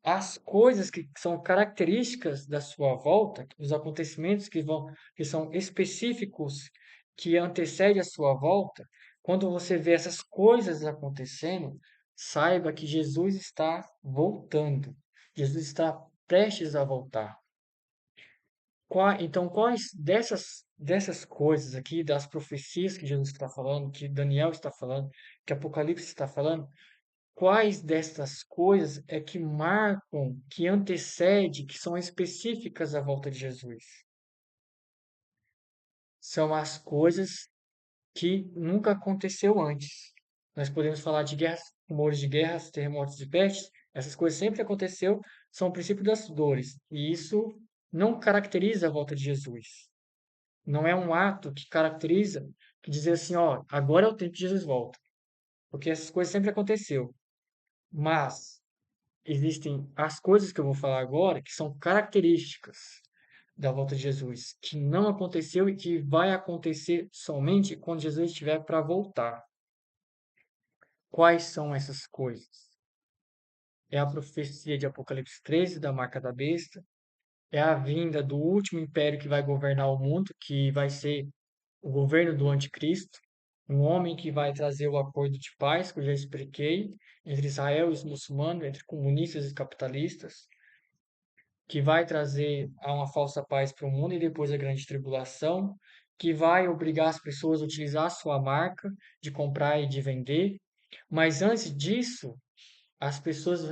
as coisas que são características da sua volta, os acontecimentos que são específicos, que antecedem a sua volta, quando você vê essas coisas acontecendo, saiba que Jesus está voltando. Jesus está prestes a voltar. Então, quais dessas coisas aqui, das profecias que Jesus está falando, que Daniel está falando, que Apocalipse está falando, quais destas coisas é que marcam, que antecede, que são específicas à volta de Jesus? São as coisas que nunca aconteceu antes. Nós podemos falar de guerras, rumores de guerras, terremotos e pestes. Essas coisas sempre aconteceu, são o princípio das dores. E isso não caracteriza a volta de Jesus. Não é um ato que caracteriza, que dizer assim, ó, agora é o tempo que Jesus volta. Porque essas coisas sempre aconteceu. Mas existem as coisas que eu vou falar agora, que são características da volta de Jesus, que não aconteceu e que vai acontecer somente quando Jesus estiver para voltar. Quais são essas coisas? É a profecia de Apocalipse 13, da marca da besta, é a vinda do último império que vai governar o mundo, que vai ser o governo do anticristo, um homem que vai trazer o acordo de paz, que eu já expliquei, entre Israel e os muçulmanos, entre comunistas e capitalistas, que vai trazer a uma falsa paz para o mundo e depois a grande tribulação, que vai obrigar as pessoas a utilizar a sua marca de comprar e de vender. Mas antes disso, as pessoas,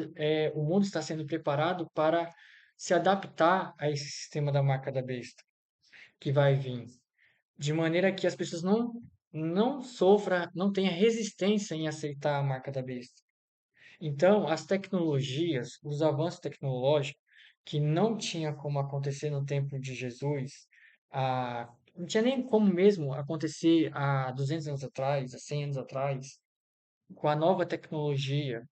o mundo está sendo preparado para se adaptar a esse sistema da marca da besta que vai vir, de maneira que as pessoas não sofra, não tenha resistência em aceitar a marca da besta. Então, as tecnologias, os avanços tecnológicos, que não tinha como acontecer no tempo de Jesus, não tinha nem como mesmo acontecer há 200 anos atrás, há 100 anos atrás, com a nova tecnologia,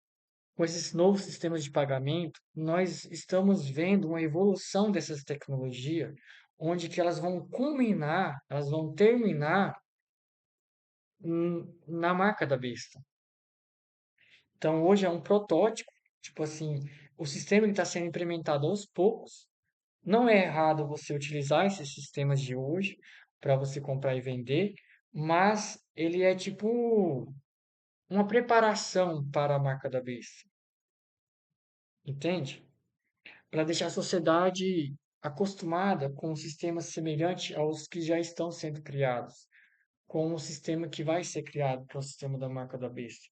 com esses novos sistemas de pagamento, nós estamos vendo uma evolução dessas tecnologias, onde que elas vão culminar, elas vão terminar na marca da besta. Então, hoje é um protótipo, tipo assim, o sistema está sendo implementado aos poucos. Não é errado você utilizar esses sistemas de hoje para você comprar e vender, mas ele é tipo uma preparação para a marca da besta, entende? Para deixar a sociedade acostumada com um sistema semelhante aos que já estão sendo criados, com um sistema que vai ser criado, que é o sistema da marca da besta.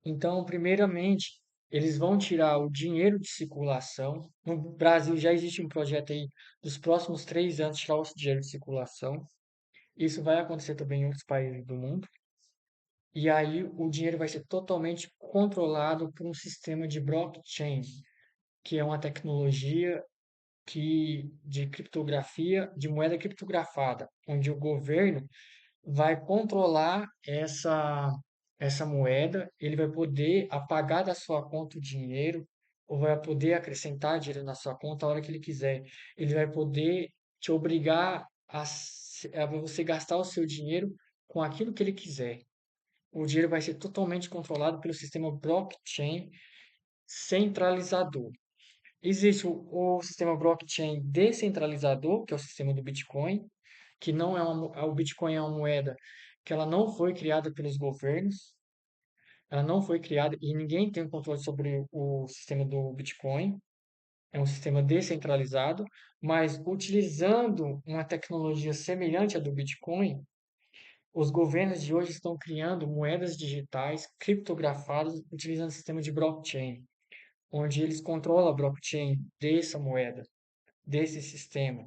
Então, primeiramente, eles vão tirar o dinheiro de circulação. No Brasil já existe um projeto aí dos próximos 3 anos tirar o dinheiro de circulação. Isso vai acontecer também em outros países do mundo. E aí o dinheiro vai ser totalmente controlado por um sistema de blockchain, que é uma tecnologia de criptografia, de moeda criptografada, onde o governo vai controlar essa moeda, ele vai poder apagar da sua conta o dinheiro, ou vai poder acrescentar dinheiro na sua conta a hora que ele quiser. Ele vai poder te obrigar a você gastar o seu dinheiro com aquilo que ele quiser. O dinheiro vai ser totalmente controlado pelo sistema blockchain centralizador. Existe o sistema blockchain descentralizador, que é o sistema do Bitcoin, que não é o Bitcoin é uma moeda que ela não foi criada pelos governos, ela não foi criada e ninguém tem controle sobre o sistema do Bitcoin. É um sistema descentralizado, mas utilizando uma tecnologia semelhante à do Bitcoin, os governos de hoje estão criando moedas digitais criptografadas utilizando o sistema de blockchain, onde eles controlam a blockchain dessa moeda, desse sistema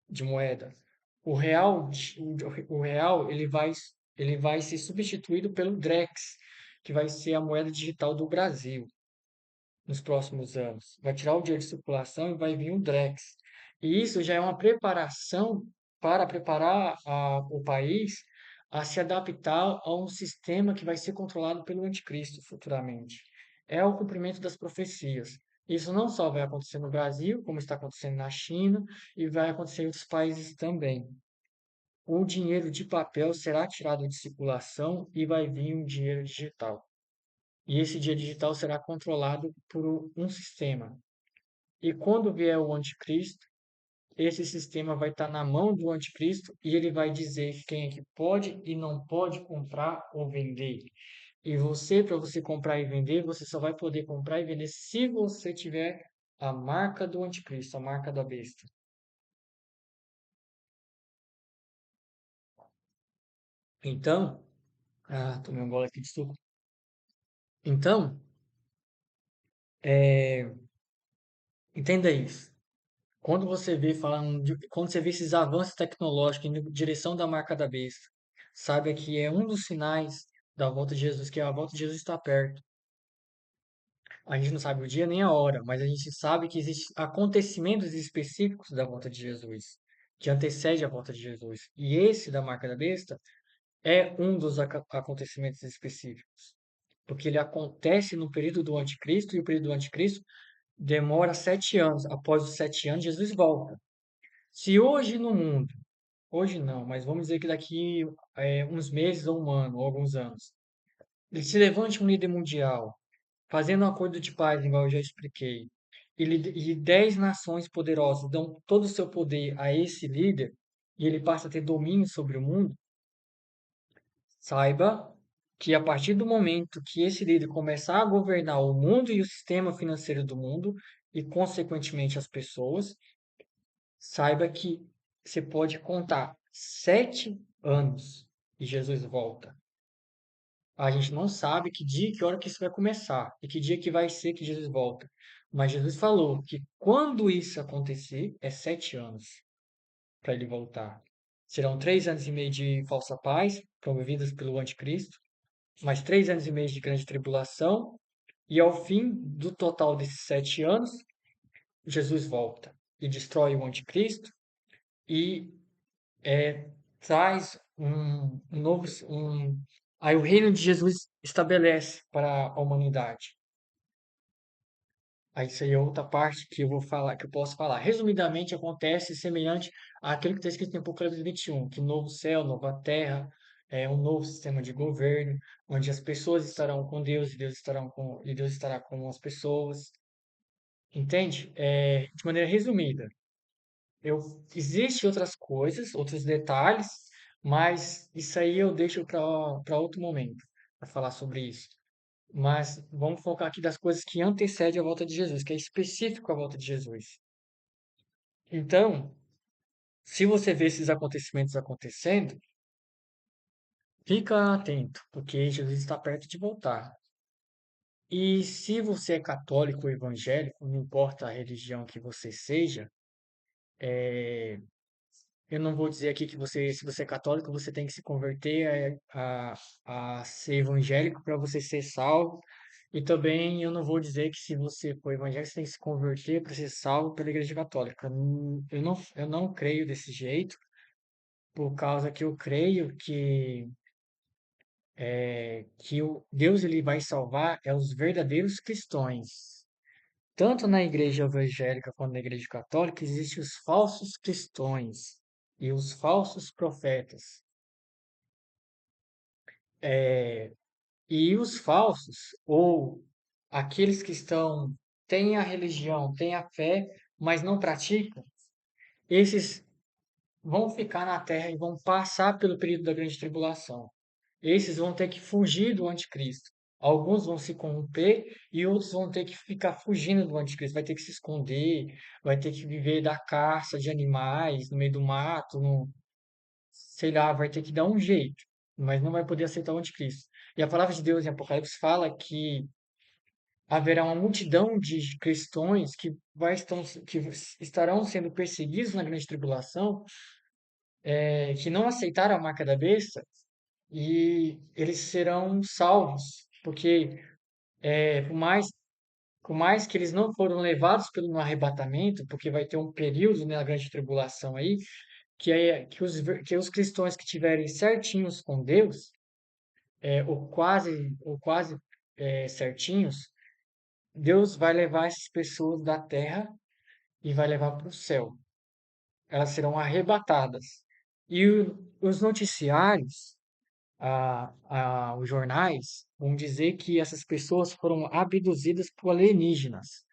de moeda. O real, o real ele vai ser substituído pelo Drex, que vai ser a moeda digital do Brasil nos próximos anos. Vai tirar o dinheiro de circulação e vai vir o Drex. E isso já é uma preparação para preparar o país a se adaptar a um sistema que vai ser controlado pelo anticristo futuramente. É o cumprimento das profecias. Isso não só vai acontecer no Brasil, como está acontecendo na China, e vai acontecer em outros países também. O dinheiro de papel será tirado de circulação e vai vir um dinheiro digital. E esse dinheiro digital será controlado por um sistema. E quando vier o anticristo, esse sistema vai estar na mão do anticristo e ele vai dizer quem é que pode e não pode comprar ou vender. E você, para você comprar e vender, você só vai poder comprar e vender se você tiver a marca do anticristo, a marca da besta. Então, tomei um gole aqui de suco. Então, entenda isso. Quando você vê esses avanços tecnológicos em direção da marca da besta, saiba que é um dos sinais da volta de Jesus, que a volta de Jesus está perto. A gente não sabe o dia nem a hora, mas a gente sabe que existem acontecimentos específicos da volta de Jesus, que antecede a volta de Jesus. E esse da marca da besta é um dos acontecimentos específicos, porque ele acontece no período do anticristo, e o período do anticristo demora 7 anos. Após os 7 anos, Jesus volta. Se hoje no mundo, hoje não, mas vamos dizer que daqui uns meses ou um ano, ou alguns anos, ele se levante um líder mundial, fazendo um acordo de paz, igual eu já expliquei, e 10 nações poderosas dão todo o seu poder a esse líder, e ele passa a ter domínio sobre o mundo, saiba que a partir do momento que esse líder começar a governar o mundo e o sistema financeiro do mundo, e consequentemente as pessoas, saiba que você pode contar 7 anos e Jesus volta. A gente não sabe que dia e que hora que isso vai começar e que dia que vai ser que Jesus volta. Mas Jesus falou que quando isso acontecer, é 7 anos para ele voltar. Serão 3 anos e meio de falsa paz, promovidas pelo anticristo, mais 3 anos e meio de grande tribulação, e ao fim do total desses 7 anos, Jesus volta e destrói o anticristo e traz um novo. Aí o reino de Jesus estabelece para a humanidade. Aí isso aí é outra parte que eu vou falar, que eu posso falar. Resumidamente, acontece semelhante àquilo que está escrito em Apocalipse 21, que novo céu, nova terra, um novo sistema de governo, onde as pessoas estarão com Deus e Deus estará com as pessoas. Entende? De maneira resumida. Eu, Existem outras coisas, outros detalhes, mas isso aí eu deixo para outro momento, para falar sobre isso. Mas vamos focar aqui das coisas que antecedem a volta de Jesus, que é específico à volta de Jesus. Então, se você vê esses acontecimentos acontecendo, fica atento, porque Jesus está perto de voltar. E se você é católico ou evangélico, não importa a religião que você seja, eu não vou dizer aqui que se você é católico, você tem que se converter a ser evangélico para você ser salvo. E também eu não vou dizer que se você for evangélico, você tem que se converter para ser salvo pela Igreja Católica. Eu não creio desse jeito, por causa que eu creio que o Deus ele vai salvar os verdadeiros cristãos. Tanto na igreja evangélica quanto na igreja católica existem os falsos cristãos e os falsos profetas. E os falsos, ou aqueles que têm a religião, têm a fé, mas não praticam, esses vão ficar na terra e vão passar pelo período da grande tribulação. Esses vão ter que fugir do anticristo. Alguns vão se corromper e outros vão ter que ficar fugindo do anticristo, vai ter que se esconder, vai ter que viver da caça de animais no meio do mato, no, sei lá, vai ter que dar um jeito, mas não vai poder aceitar o anticristo. E a palavra de Deus em Apocalipse fala que haverá uma multidão de cristãos que estarão sendo perseguidos na grande tribulação, que não aceitaram a marca da besta, e eles serão salvos, porque por mais que eles não foram levados pelo arrebatamento, porque vai ter um período na grande tribulação aí, que os cristãos que tiverem certinhos com Deus, ou quase certinhos, Deus vai levar essas pessoas da terra e vai levar para o céu. Elas serão arrebatadas. E os noticiários, os jornais, vão dizer que essas pessoas foram abduzidas por alienígenas.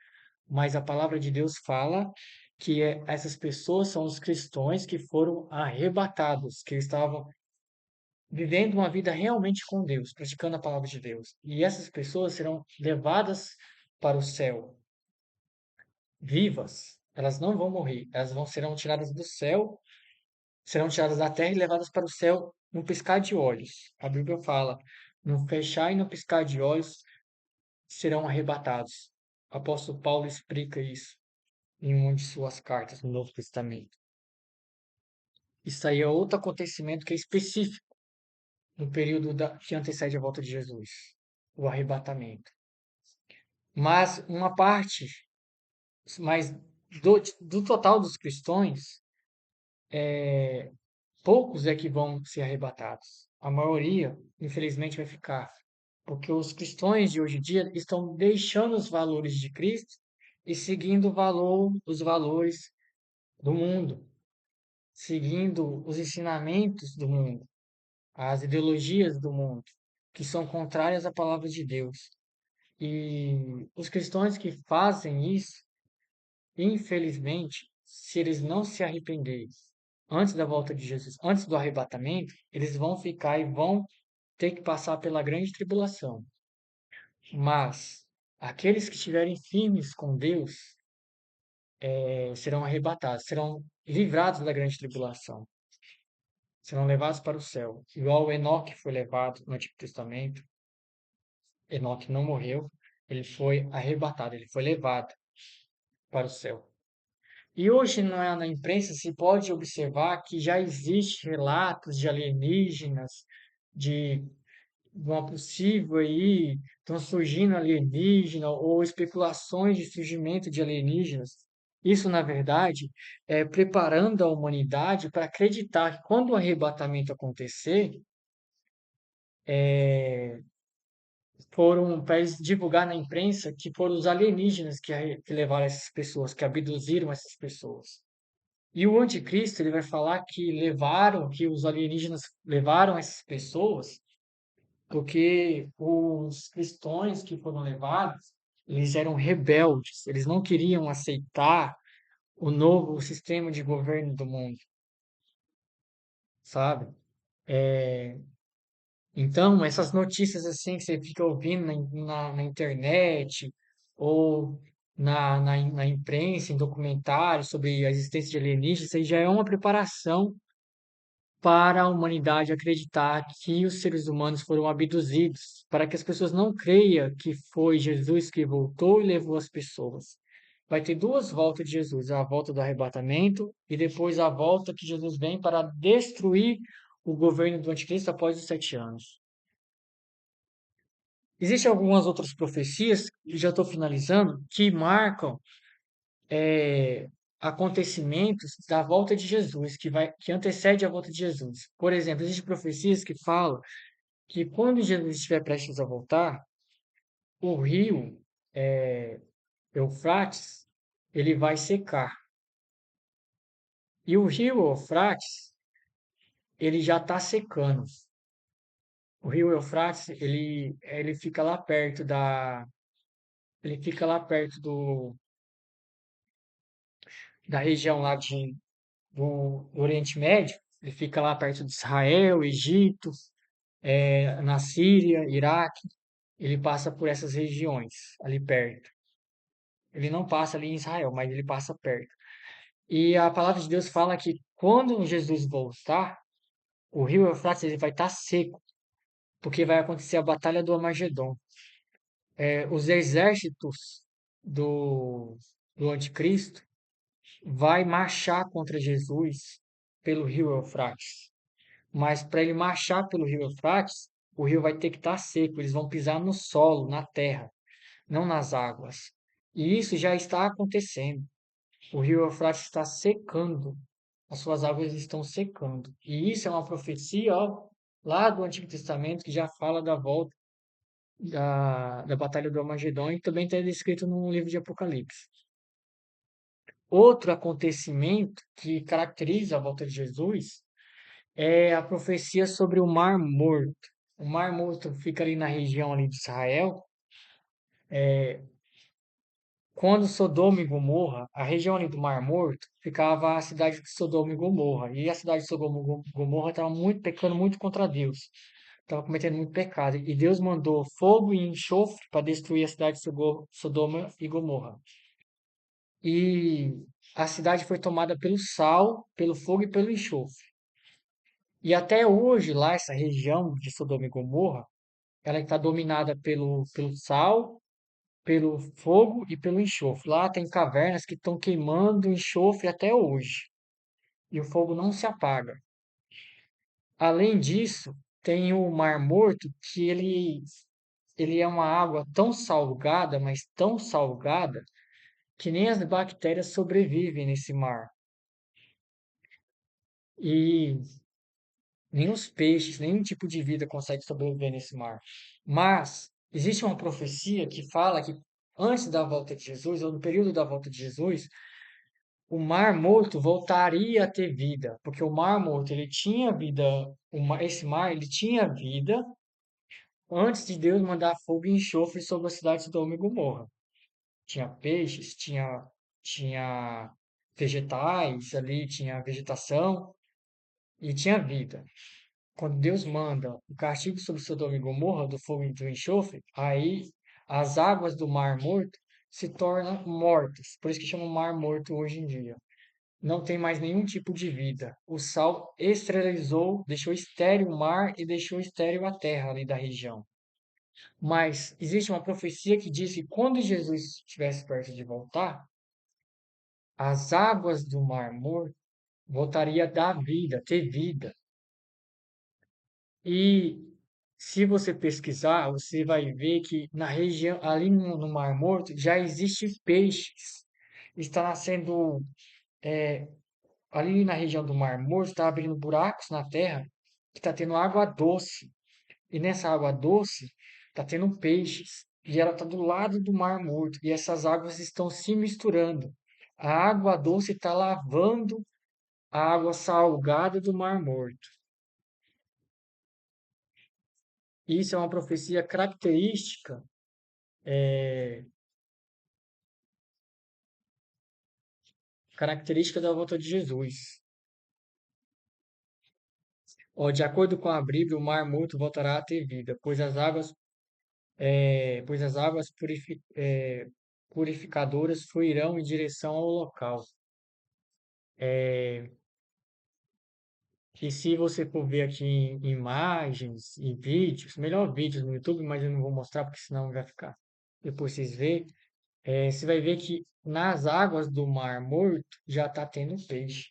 Mas a palavra de Deus fala que essas pessoas são os cristãos que foram arrebatados, que estavam vivendo uma vida realmente com Deus, praticando a palavra de Deus. E essas pessoas serão levadas para o céu, vivas. Elas não vão morrer, serão tiradas do céu, serão tiradas da terra e levadas para o céu num piscar de olhos. A Bíblia fala, no fechar e no piscar de olhos serão arrebatados. O apóstolo Paulo explica isso em uma de suas cartas no Novo Testamento. Isso aí é outro acontecimento que é específico no período que antecede a volta de Jesus, o arrebatamento. Mas uma parte, mas do total dos cristãos, poucos é que vão ser arrebatados. A maioria, infelizmente, vai ficar. Porque os cristãos de hoje em dia estão deixando os valores de Cristo e seguindo os valores do mundo, seguindo os ensinamentos do mundo, as ideologias do mundo, que são contrárias à palavra de Deus. E os cristãos que fazem isso, infelizmente, se eles não se arrependerem antes da volta de Jesus, antes do arrebatamento, eles vão ficar e vão ter que passar pela grande tribulação. Mas aqueles que estiverem firmes com Deus serão arrebatados, serão livrados da grande tribulação, serão levados para o céu. Igual Enoque foi levado no Antigo Testamento. Enoque não morreu, ele foi arrebatado, ele foi levado para o céu. E hoje na imprensa se pode observar que já existe relatos de alienígenas, de uma possível aí, estão surgindo alienígena ou especulações de surgimento de alienígenas. Isso, na verdade, é preparando a humanidade para acreditar que quando o arrebatamento acontecer, foram para eles divulgar na imprensa que foram os alienígenas que levaram essas pessoas, que abduziram essas pessoas. E o anticristo, ele vai falar que os alienígenas levaram essas pessoas porque os cristãos que foram levados, eles eram rebeldes, eles não queriam aceitar o novo sistema de governo do mundo, sabe? Então, essas notícias assim que você fica ouvindo na internet ou na imprensa, em documentários sobre a existência de alienígenas, isso aí já é uma preparação para a humanidade acreditar que os seres humanos foram abduzidos, para que as pessoas não creiam que foi Jesus que voltou e levou as pessoas. Vai ter duas voltas de Jesus, a volta do arrebatamento e depois a volta que Jesus vem para destruir o governo do anticristo após os 7 anos. Existem algumas outras profecias, e já estou finalizando, que marcam acontecimentos da volta de Jesus, que antecede a volta de Jesus. Por exemplo, existem profecias que falam que quando Jesus estiver prestes a voltar, o rio Eufrates, ele vai secar. E o rio Eufrates, ele já está secando. O rio Eufrates, ele fica lá perto ele fica lá perto da região lá do Oriente Médio. Ele fica lá perto de Israel, Egito, na Síria, Iraque. Ele passa por essas regiões ali perto. Ele não passa ali em Israel, mas ele passa perto. E a palavra de Deus fala que quando Jesus voltar, o rio Eufrates ele vai estar seco, porque vai acontecer a batalha do Armagedon. Os exércitos do, do anticristo vai marchar contra Jesus pelo rio Eufrates. Mas para ele marchar pelo rio Eufrates, o rio vai ter que estar seco, eles vão pisar no solo, na terra, não nas águas. E isso já está acontecendo. O rio Eufrates está secando, as suas águas estão secando. E isso é uma profecia, ó, lá do Antigo Testamento que já fala da volta da Batalha do Armagedon e também está descrito no livro de Apocalipse. Outro acontecimento que caracteriza a volta de Jesus é a profecia sobre o Mar Morto. O Mar Morto fica ali na região ali de Israel. Quando Sodoma e Gomorra, a região ali do Mar Morto, ficava a cidade de Sodoma e Gomorra. E a cidade de Sodoma e Gomorra estava muito pecando muito contra Deus. Estava cometendo muito pecado. E Deus mandou fogo e enxofre para destruir a cidade de Sodoma e Gomorra. E a cidade foi tomada pelo sal, pelo fogo e pelo enxofre. E até hoje, lá, essa região de Sodoma e Gomorra, ela está dominada pelo sal, pelo fogo e pelo enxofre. Lá tem cavernas que estão queimando enxofre até hoje. E o fogo não se apaga. Além disso, tem o Mar Morto, que ele é uma água tão salgada, mas tão salgada, que nem as bactérias sobrevivem nesse mar. E nem os peixes, nenhum tipo de vida consegue sobreviver nesse mar. Mas existe uma profecia que fala que antes da volta de Jesus, ou no período da volta de Jesus, o Mar Morto voltaria a ter vida, porque o Mar Morto ele tinha vida, esse mar ele tinha vida antes de Deus mandar fogo e enxofre sobre a cidade de Sodoma e Gomorra. Tinha peixes, tinha vegetais ali, tinha vegetação e tinha vida. Quando Deus manda o castigo sobre Sodoma e Gomorra, do fogo e do enxofre, aí as águas do Mar Morto se tornam mortas. Por isso que chama Mar Morto hoje em dia. Não tem mais nenhum tipo de vida. O sal esterilizou, deixou estéril o mar e deixou estéril a terra ali da região. Mas existe uma profecia que diz que quando Jesus estivesse perto de voltar, as águas do Mar Morto voltaria a dar vida, ter vida. E se você pesquisar, você vai ver que na região, ali no Mar Morto, já existem peixes. Está nascendo, ali na região do Mar Morto, está abrindo buracos na terra, que está tendo água doce. E nessa água doce, está tendo peixes. E ela está do lado do Mar Morto. E essas águas estão se misturando. A água doce está lavando a água salgada do Mar Morto. Isso é uma profecia característica da volta de Jesus. Ó, de acordo com a Bíblia, o mar morto voltará a ter vida, pois as águas purificadoras fluirão em direção ao local. E se você for ver aqui em imagens e vídeos, melhor vídeos no YouTube, mas eu não vou mostrar porque senão vai ficar. Depois vocês verem, você vai ver que nas águas do Mar Morto já está tendo peixe.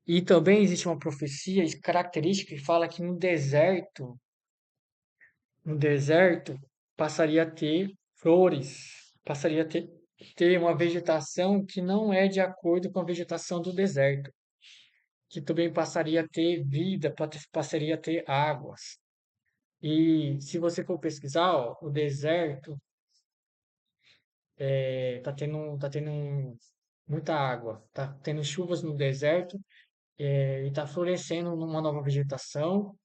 E também existe uma profecia característica que fala que no deserto passaria a ter flores, passaria a ter uma vegetação que não é de acordo com a vegetação do deserto, que também passaria a ter vida, passaria a ter águas. E se você for pesquisar, ó, o deserto tá tendo muita água, tá tendo chuvas no deserto, e tá florescendo uma nova vegetação.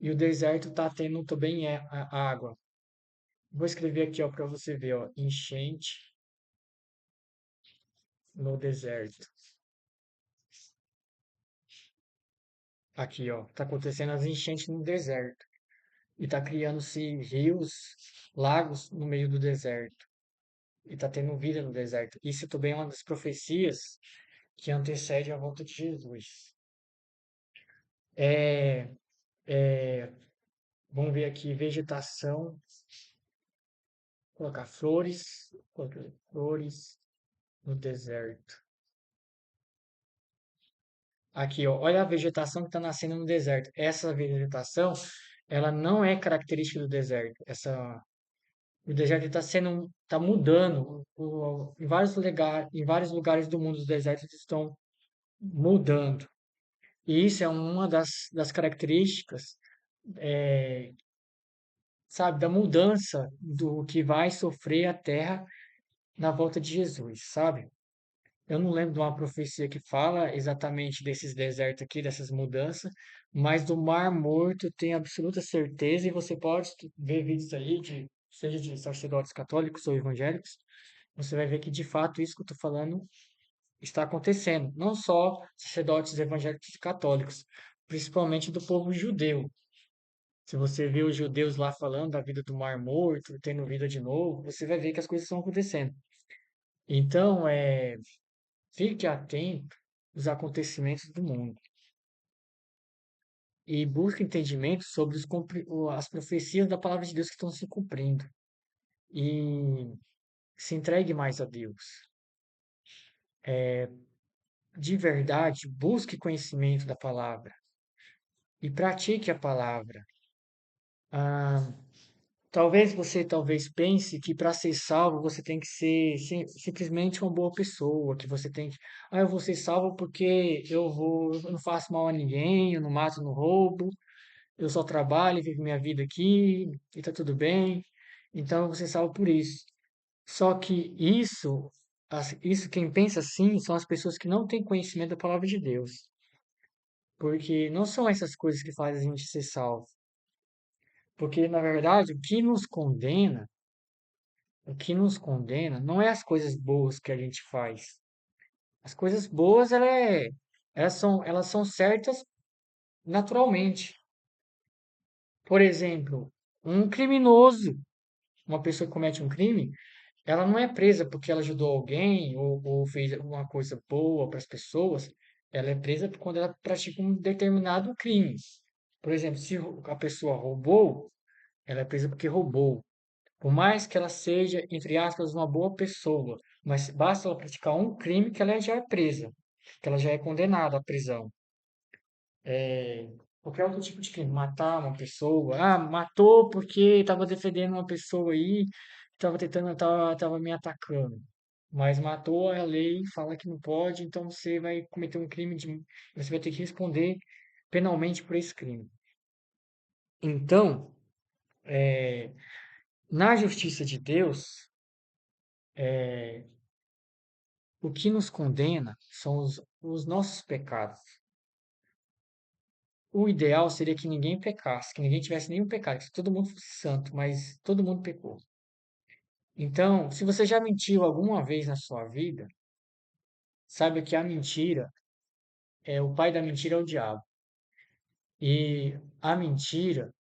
E o deserto está tendo também a água. Vou escrever aqui, ó, para você ver, ó, enchente no deserto. Aqui, ó, tá acontecendo as enchentes no deserto. e está criando-se rios, lagos no meio do deserto. E está tendo vida no deserto. Isso também é uma das profecias que antecede a volta de Jesus. É, é, vamos ver aqui, vegetação, colocar flores no deserto. Aqui, ó, olha a vegetação que está nascendo no deserto. Essa vegetação, ela não é característica do deserto. O deserto está mudando. Em vários lugares do mundo, os desertos estão mudando. E isso é uma das características, sabe, da mudança do que vai sofrer a terra na volta de Jesus, sabe? Eu não lembro de uma profecia que fala exatamente desses desertos aqui, dessas mudanças, mas do Mar Morto eu tenho absoluta certeza, e você pode ver vídeos aí, seja de sacerdotes católicos ou evangélicos, você vai ver que de fato isso que eu estou falando está acontecendo. Não só sacerdotes evangélicos e católicos, principalmente do povo judeu. Se você vê os judeus lá falando da vida do Mar Morto, tendo vida de novo, você vai ver que as coisas estão acontecendo. Então, fique atento aos acontecimentos do mundo e busque entendimento sobre as profecias da palavra de Deus que estão se cumprindo e se entregue mais a Deus. De verdade, busque conhecimento da palavra e pratique a palavra. Ah, talvez pense que para ser salvo você tem que ser simplesmente uma boa pessoa, que você tem que, eu vou ser salvo porque eu não faço mal a ninguém, eu não mato, não roubo, eu só trabalho, vivo minha vida aqui e tá tudo bem. Então eu vou ser salvo por isso. Só que isso quem pensa assim são as pessoas que não têm conhecimento da palavra de Deus, porque não são essas coisas que fazem a gente ser salvo. Porque, na verdade, o que nos condena não é as coisas boas que a gente faz. As coisas boas, elas são certas naturalmente. Por exemplo, um criminoso, uma pessoa que comete um crime, ela não é presa porque ela ajudou alguém ou fez uma coisa boa para as pessoas. Ela é presa quando ela pratica um determinado crime. Por exemplo, se a pessoa roubou, ela é presa porque roubou. Por mais que ela seja, entre aspas, uma boa pessoa, mas basta ela praticar um crime que ela já é presa, que ela já é condenada à prisão. Qualquer outro tipo de crime, matar uma pessoa, matou porque estava defendendo uma pessoa aí, estava me atacando. Mas matou, a lei fala que não pode, então você vai cometer um crime você vai ter que responder penalmente por esse crime. Então, na justiça de Deus, o que nos condena são os nossos pecados. O ideal seria que ninguém pecasse, que ninguém tivesse nenhum pecado, que todo mundo fosse santo, mas todo mundo pecou. Então, se você já mentiu alguma vez na sua vida, saiba que a mentira, o pai da mentira é o diabo. E a mentira,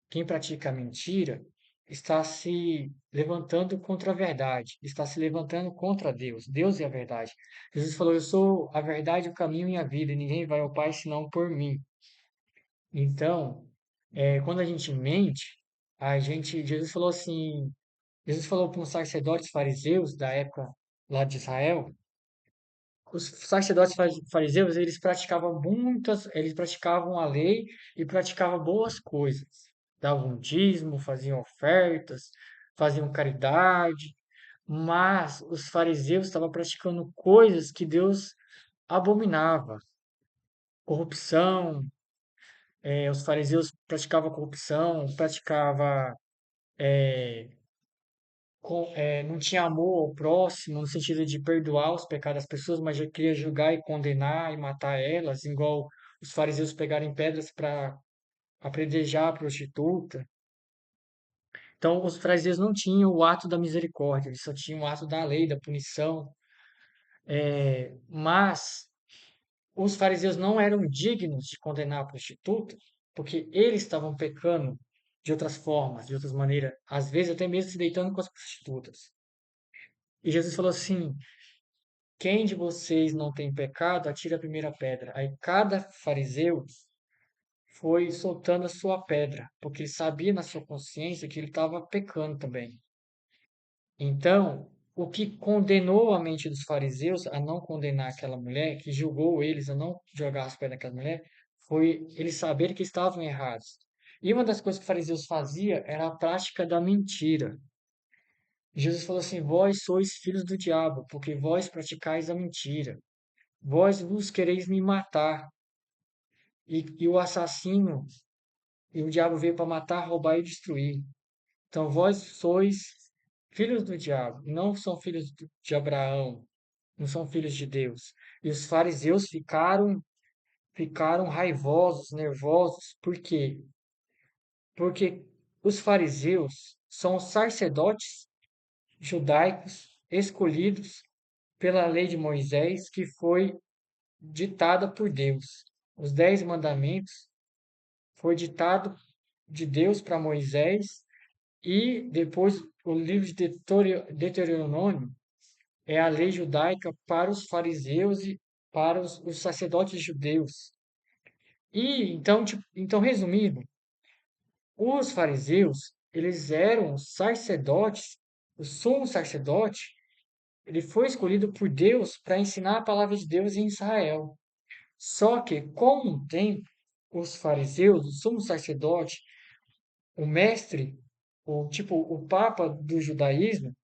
quem pratica a mentira, está se levantando contra a verdade, está se levantando contra Deus. Deus é a verdade. Jesus falou: Eu sou a verdade, o caminho e a vida, e ninguém vai ao Pai senão por mim. Então, quando a gente mente, Jesus falou para os sacerdotes fariseus da época lá de Israel, os sacerdotes fariseus, eles praticavam a lei e praticavam boas coisas. Davam dízimo, faziam ofertas, faziam caridade, mas os fariseus estavam praticando coisas que Deus abominava. Corrupção, os fariseus praticavam corrupção, não tinha amor ao próximo, no sentido de perdoar os pecados das pessoas, mas já queria julgar e condenar e matar elas, igual os fariseus pegarem pedras para apedrejar a prostituta. Então, os fariseus não tinham o ato da misericórdia, eles só tinham o ato da lei, da punição. Mas os fariseus não eram dignos de condenar a prostituta, porque eles estavam pecando de outras formas, de outras maneiras, às vezes até mesmo se deitando com as prostitutas. E Jesus falou assim: quem de vocês não tem pecado, atire a primeira pedra. Aí cada fariseu foi soltando a sua pedra, porque ele sabia na sua consciência que ele estava pecando também. Então, o que condenou a mente dos fariseus a não condenar aquela mulher, que julgou eles a não jogar as pedras naquela mulher, foi eles saberem que estavam errados. E uma das coisas que os fariseus faziam era a prática da mentira. Jesus falou assim: vós sois filhos do diabo, porque vós praticais a mentira. Vós vos quereis me matar. E o assassino e o diabo veio para matar, roubar e destruir. Então vós sois filhos do diabo, não são filhos de Abraão, não são filhos de Deus. E os fariseus ficaram raivosos, nervosos. Por quê? Porque os fariseus são os sacerdotes judaicos escolhidos pela lei de Moisés, que foi ditada por Deus. Os 10 mandamentos foi ditado de Deus para Moisés e depois o livro de Deuteronômio é a lei judaica para os fariseus e para os sacerdotes judeus. E então, então, resumindo, os fariseus, eles eram sacerdotes, o sumo sacerdote, ele foi escolhido por Deus para ensinar a palavra de Deus em Israel. Só que, com o tempo, os fariseus, o sumo sacerdote, o mestre, o papa do judaísmo,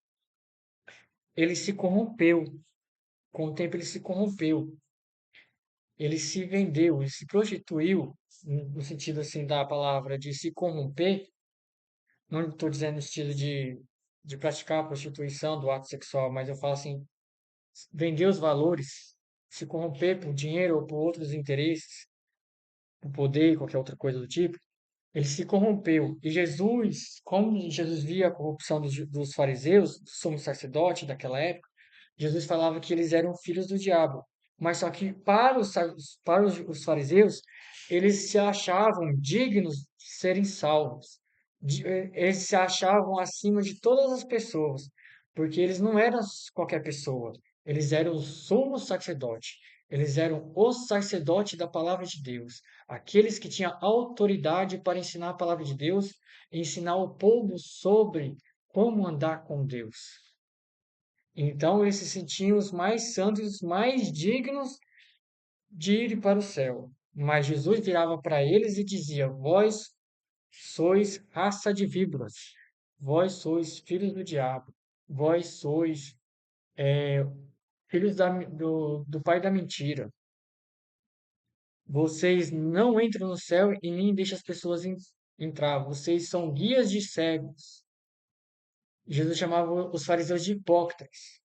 ele se corrompeu. Com o tempo ele se corrompeu. Ele se vendeu, ele se prostituiu, no sentido assim da palavra de se corromper. Não estou dizendo no estilo de praticar a prostituição do ato sexual, mas eu falo assim, vender os valores, se corromper por dinheiro ou por outros interesses, por poder, qualquer outra coisa do tipo. Ele se corrompeu. E Jesus, como Jesus via a corrupção dos fariseus, do sumo sacerdote daquela época, Jesus falava que eles eram filhos do diabo. Mas só que para os fariseus, eles se achavam dignos de serem salvos. Eles se achavam acima de todas as pessoas, porque eles não eram qualquer pessoa. Eles eram o sumo sacerdote. Eles eram o sacerdote da palavra de Deus, aqueles que tinham autoridade para ensinar a palavra de Deus e ensinar o povo sobre como andar com Deus. Então eles se sentiam os mais santos, os mais dignos de ir para o céu. Mas Jesus virava para eles e dizia: vós sois raça de víboras, vós sois filhos do diabo, vós sois filhos do pai da mentira. Vocês não entram no céu e nem deixam as pessoas entrar. Vocês são guias de cegos. Jesus chamava os fariseus de hipócritas.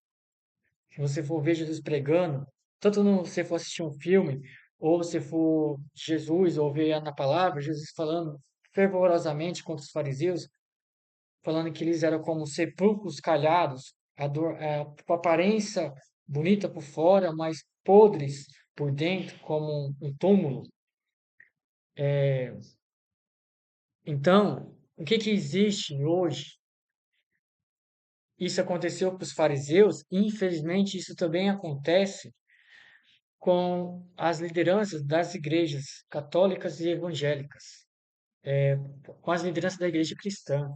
Se você for ver Jesus pregando, tanto no, se for assistir um filme, ou se for Jesus, ou ver na palavra, Jesus falando fervorosamente contra os fariseus, falando que eles eram como sepulcros calhados, com aparência bonita por fora, mas podres por dentro, como um túmulo. Então, o que que existe hoje? Isso aconteceu com os fariseus, e infelizmente isso também acontece com as lideranças das igrejas católicas e evangélicas, com as lideranças da igreja cristã.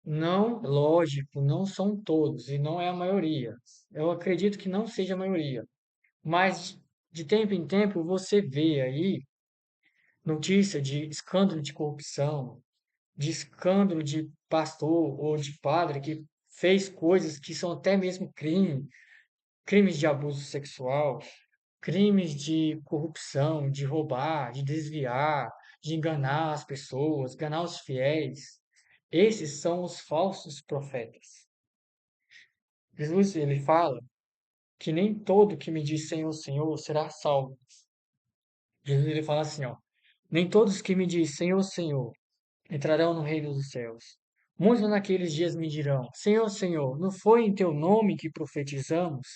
Não, lógico, não são todos e não é a maioria. Eu acredito que não seja a maioria, mas de tempo em tempo você vê aí notícia de escândalo de corrupção, de escândalo de pastor ou de padre que fez coisas que são até mesmo crimes de abuso sexual, crimes de corrupção, de roubar, de desviar, de enganar as pessoas, enganar os fiéis. Esses são os falsos profetas. Jesus, ele fala que nem todo que me diz Senhor, Senhor será salvo. Jesus, ele fala assim, ó, nem todos que me diz Senhor, Senhor entrarão no reino dos céus. Muitos naqueles dias me dirão: Senhor, Senhor, não foi em teu nome que profetizamos?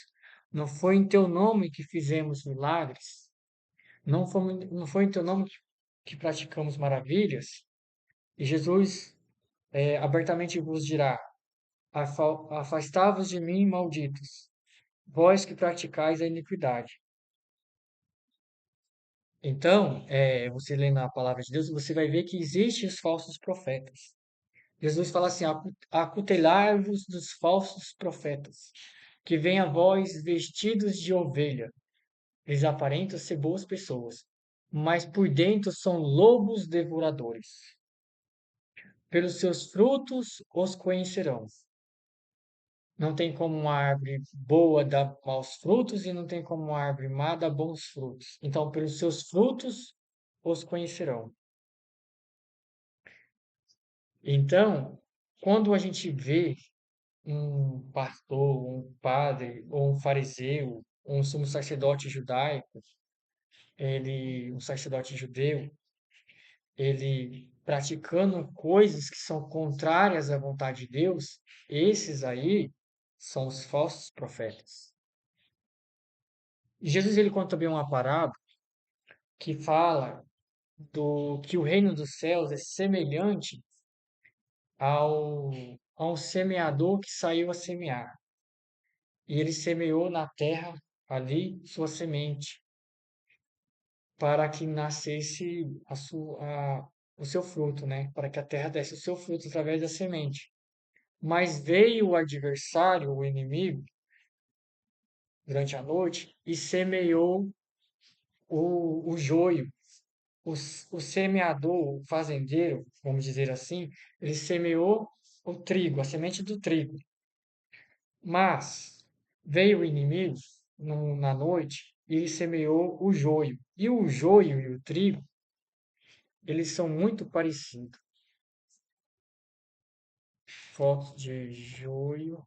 Não foi em teu nome que fizemos milagres? Não foi em teu nome que praticamos maravilhas? E Jesus abertamente vos dirá: Afastai-vos de mim, malditos, vós que praticais a iniquidade. Então, você lendo a palavra de Deus, você vai ver que existem os falsos profetas. Jesus fala assim: Acutelai-vos dos falsos profetas, que vêm a vós vestidos de ovelha. Eles aparentam ser boas pessoas, mas por dentro são lobos devoradores. Pelos seus frutos os conhecerão. Não tem como uma árvore boa dar maus frutos e não tem como uma árvore má dar bons frutos. Então, pelos seus frutos os conhecerão. Então, quando a gente vê um pastor, um padre, ou um fariseu, ou um sumo sacerdote judaico, um sacerdote judeu, ele praticando coisas que são contrárias à vontade de Deus, esses aí são os falsos profetas. E Jesus ele conta também uma parábola que fala do que o reino dos céus é semelhante ao a um semeador que saiu a semear. E ele semeou na terra ali sua semente para que nascesse o seu fruto, né? Para que a terra desse o seu fruto através da semente. Mas veio o adversário, o inimigo, durante a noite e semeou o joio. O semeador, o fazendeiro, vamos dizer assim, ele semeou o trigo, a semente do trigo. Mas veio o inimigo na noite e ele semeou o joio. E o joio e o trigo, eles são muito parecidos. Fotos de joio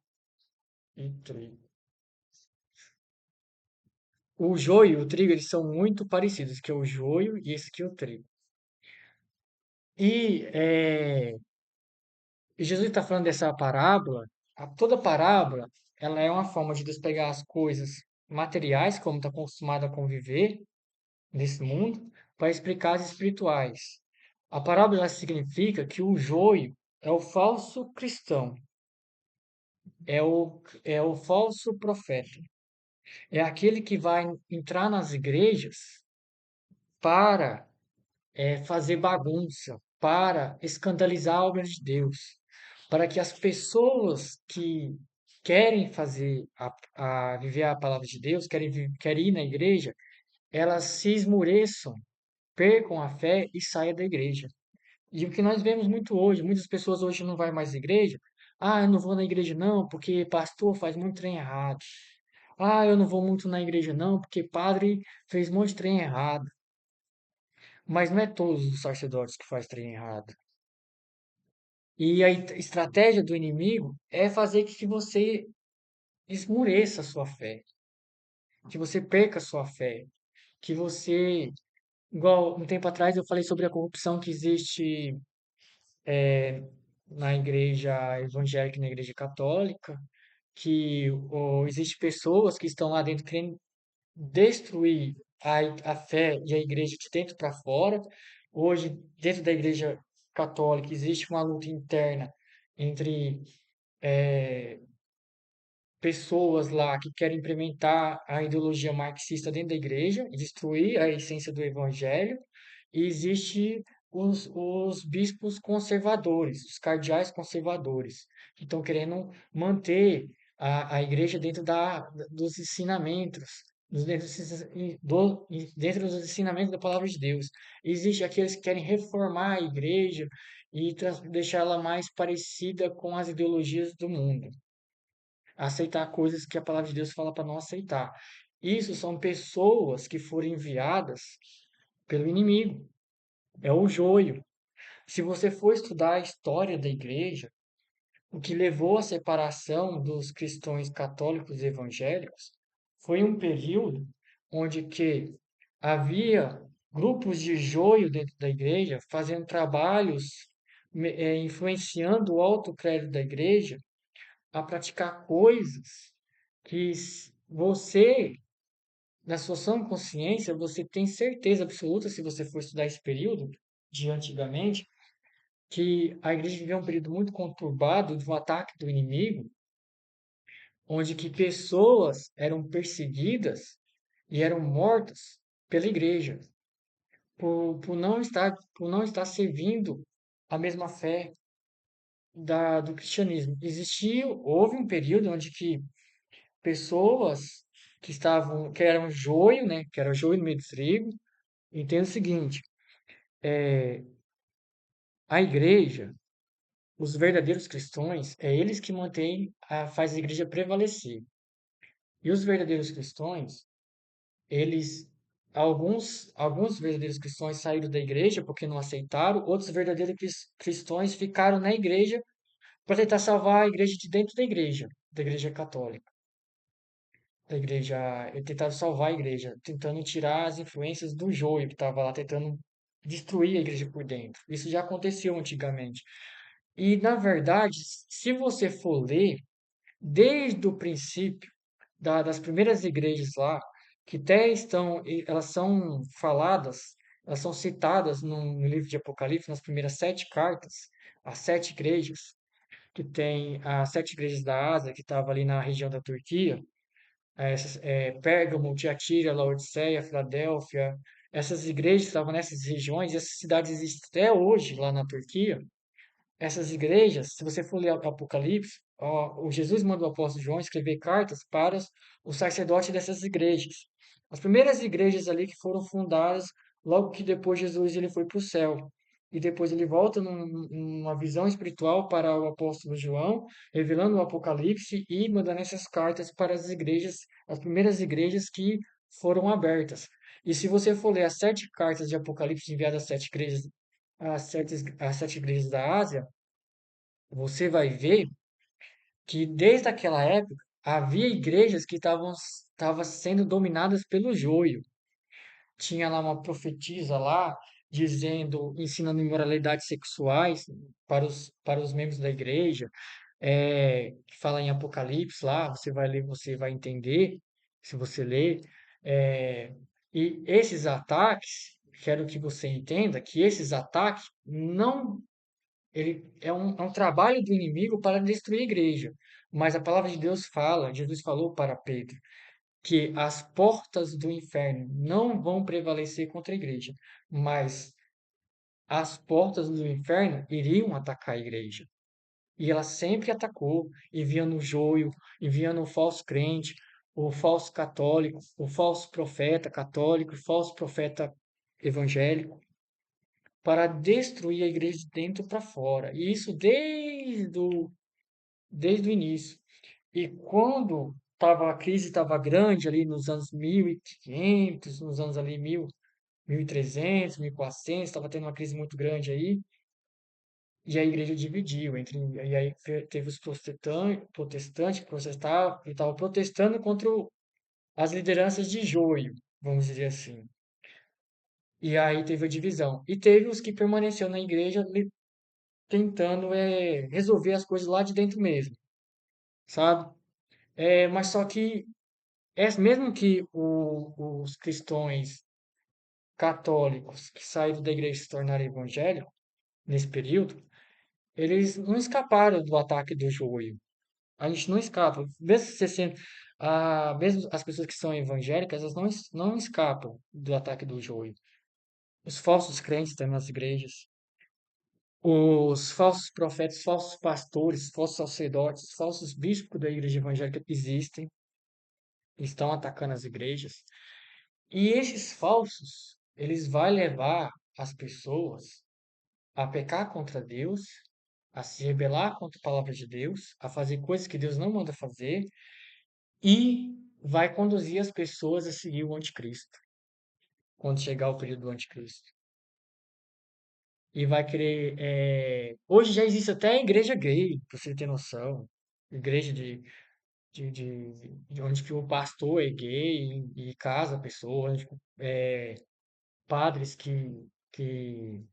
e trigo. O joio e o trigo, eles são muito parecidos, que é o joio e esse aqui é o trigo. E Jesus está falando dessa parábola, toda parábola, ela é uma forma de Deus pegar as coisas materiais, como está acostumado a conviver nesse mundo, para explicar as espirituais. A parábola ela significa que o joio é o falso cristão, é o falso profeta, é aquele que vai entrar nas igrejas para fazer bagunça, para escandalizar a obra de Deus, para que as pessoas que querem viver a palavra de Deus, querem ir na igreja, elas se esmoreçam, percam a fé e saiam da igreja. E o que nós vemos muito hoje, muitas pessoas hoje não vão mais à igreja. Ah, eu não vou na igreja não, porque pastor faz muito trem errado. Ah, eu não vou muito na igreja não, porque padre fez muito trem errado. Mas não é todos os sacerdotes que faz trem errado. E a estratégia do inimigo é fazer que você esmureça a sua fé, que você perca a sua fé, que você, igual um tempo atrás eu falei sobre a corrupção que existe na igreja evangélica e na igreja católica, que existe pessoas que estão lá dentro querendo destruir a fé e a igreja de dentro para fora. Hoje, dentro da igreja católica, existe uma luta interna entre pessoas lá que querem implementar a ideologia marxista dentro da igreja e destruir a essência do evangelho, e existe os bispos conservadores, os cardeais conservadores, que estão querendo manter a igreja dentro dos ensinamentos, dentro dos ensinamentos da palavra de Deus. Existe aqueles que querem reformar a igreja e deixar ela mais parecida com as ideologias do mundo, aceitar coisas que a palavra de Deus fala para não aceitar. Isso são pessoas que foram enviadas pelo inimigo. É o joio. Se você for estudar a história da igreja, o que levou à separação dos cristãos católicos e evangélicos foi um período onde que havia grupos de joio dentro da igreja fazendo trabalhos, influenciando o alto clero da igreja a praticar coisas que você, na sua sã consciência, você tem certeza absoluta, se você for estudar esse período de antigamente, que a igreja viveu um período muito conturbado de um ataque do inimigo, onde que pessoas eram perseguidas e eram mortas pela igreja por não estar servindo a mesma fé do cristianismo. Houve um período onde que pessoas que eram joio, né, que era joio no meio do trigo, entenda o seguinte, a igreja, os verdadeiros cristãos, é eles que faz a igreja prevalecer. E os verdadeiros cristãos, eles, alguns verdadeiros cristãos saíram da igreja porque não aceitaram, outros verdadeiros cristãos ficaram na igreja para tentar salvar a igreja de dentro da igreja católica, da igreja, tentaram salvar a igreja, tentando tirar as influências do joio que estava lá, tentando destruir a igreja por dentro. Isso já aconteceu antigamente. E, na verdade, se você for ler, desde o princípio das primeiras igrejas lá, que até elas são faladas, elas são citadas no livro de Apocalipse, nas primeiras 7 cartas, as 7 igrejas, que tem as 7 igrejas da Ásia, que estava ali na região da Turquia, Pérgamo, Tiatira, Laodiceia, Filadélfia, essas igrejas estavam nessas regiões, e essas cidades existem até hoje lá na Turquia. Essas igrejas, se você for ler o Apocalipse, o Jesus manda o apóstolo João escrever cartas para os sacerdotes dessas igrejas. As primeiras igrejas ali que foram fundadas logo que depois Jesus ele foi para o céu. E depois ele volta numa visão espiritual para o apóstolo João, revelando o Apocalipse e mandando essas cartas para as igrejas, as primeiras igrejas que foram abertas. E se você for ler as 7 cartas de Apocalipse enviadas às 7 igrejas, às 7 igrejas da Ásia, você vai ver que desde aquela época havia igrejas que estavam sendo dominadas pelo joio. Tinha lá uma profetisa lá dizendo, ensinando imoralidades sexuais para os membros da igreja, que fala em Apocalipse lá, você vai ler, você vai entender, se você ler. é, e esses ataques, quero que você entenda que esses ataques não ele é um trabalho do inimigo para destruir a igreja. Mas a palavra de Deus fala, Jesus falou para Pedro, que as portas do inferno não vão prevalecer contra a igreja, mas as portas do inferno iriam atacar a igreja. E ela sempre atacou, enviando o joio, enviando o falso crente, o falso católico, o falso profeta católico, o falso profeta evangélico, para destruir a igreja de dentro para fora. E isso desde o início. E quando a crise estava grande ali nos anos 1500, nos anos ali 1300, 1400, estava tendo uma crise muito grande aí, e a igreja dividiu e aí teve os protestantes que protestavam, que estavam protestando contra as lideranças de joio, vamos dizer assim. E aí teve a divisão. E teve os que permaneceram na igreja tentando resolver as coisas lá de dentro mesmo, sabe? Mas só que mesmo que os cristãos católicos que saíram da igreja se tornaram evangélicos nesse período, eles não escaparam do ataque do joio. A gente não escapa. Mesmo as pessoas que são evangélicas, elas não escapam do ataque do joio. Os falsos crentes também nas igrejas, os falsos profetas, falsos pastores, falsos sacerdotes, falsos bispos da igreja evangélica existem, estão atacando as igrejas. E esses falsos, eles vão levar as pessoas a pecar contra Deus, a se rebelar contra a palavra de Deus, a fazer coisas que Deus não manda fazer e vai conduzir as pessoas a seguir o anticristo, quando chegar o período do anticristo. E vai querer. Hoje já existe até igreja gay, pra você ter noção. Igreja de onde que o pastor é gay e casa a pessoa, onde, padres que, que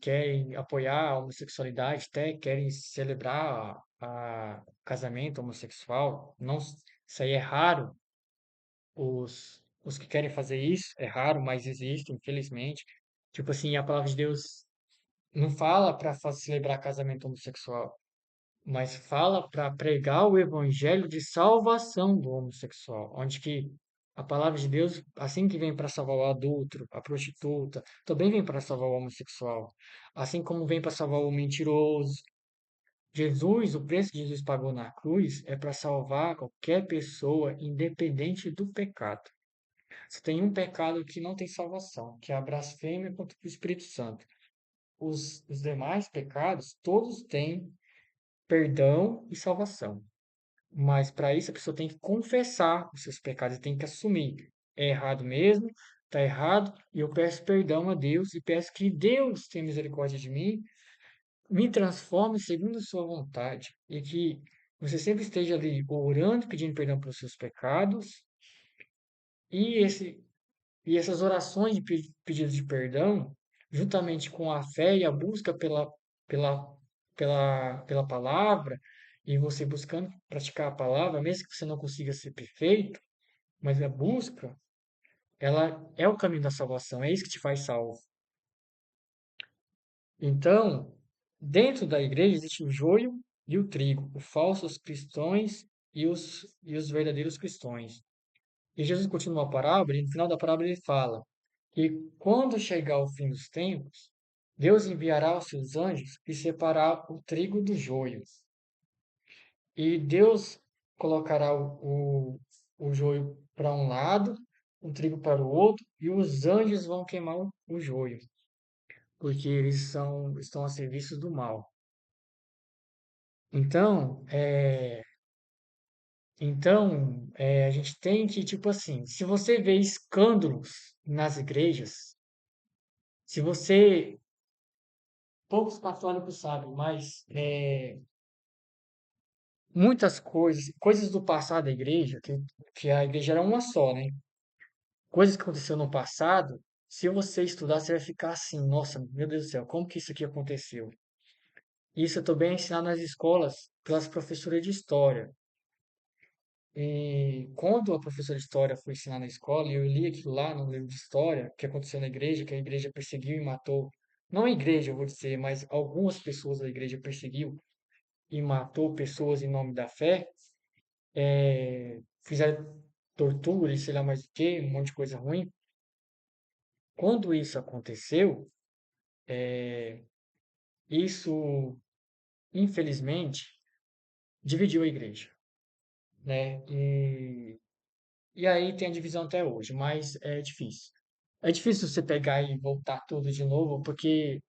querem apoiar a homossexualidade, até querem celebrar casamento homossexual. Não, isso aí é raro. Os que querem fazer isso é raro, mas existe, infelizmente. Tipo assim, a palavra de Deus não fala para celebrar casamento homossexual, mas fala para pregar o evangelho de salvação do homossexual, onde que a palavra de Deus, assim que vem para salvar o adúltero, a prostituta, também vem para salvar o homossexual, assim como vem para salvar o mentiroso. Jesus, o preço que Jesus pagou na cruz é para salvar qualquer pessoa, independente do pecado. Só tem um pecado que não tem salvação, que é a blasfêmia contra o Espírito Santo. Os demais pecados, todos têm perdão e salvação. Mas para isso a pessoa tem que confessar os seus pecados, tem que assumir. É errado mesmo, está errado, e eu peço perdão a Deus e peço que Deus tenha misericórdia de mim, me transforme segundo a sua vontade, e que você sempre esteja ali orando, pedindo perdão pelos seus pecados, e essas orações de pedido de perdão, juntamente com a fé e a busca pela, pela palavra, e você buscando praticar a palavra, mesmo que você não consiga ser perfeito, mas a busca, ela é o caminho da salvação, é isso que te faz salvo. Então, dentro da igreja existe o joio e o trigo, os falsos cristãos e os verdadeiros cristãos. E Jesus continua a parábola, e no final da parábola ele fala que quando chegar o fim dos tempos, Deus enviará os seus anjos e separar o trigo do joio. E Deus colocará o joio para um lado, o trigo para o outro, e os anjos vão queimar o joio, porque estão a serviço do mal. Então, a gente tem que, tipo assim, se você vê escândalos nas igrejas, se você, poucos católicos sabem, mas muitas coisas do passado da igreja, que a igreja era uma só, né? Coisas que aconteceu no passado, se você estudar, você vai ficar assim, nossa, meu Deus do céu, como que isso aqui aconteceu? Isso também é ensinado nas escolas pelas professoras de história. E quando a professora de história foi ensinar na escola, e eu li aquilo lá no livro de história, que aconteceu na igreja, que a igreja perseguiu e matou, não a igreja, eu vou dizer, mas algumas pessoas da igreja perseguiu e matou pessoas em nome da fé, fizeram tortura e sei lá mais o que, um monte de coisa ruim. Quando isso aconteceu, isso, infelizmente, dividiu a igreja, né? E aí tem a divisão até hoje, mas é difícil. É difícil você pegar e voltar tudo de novo, porque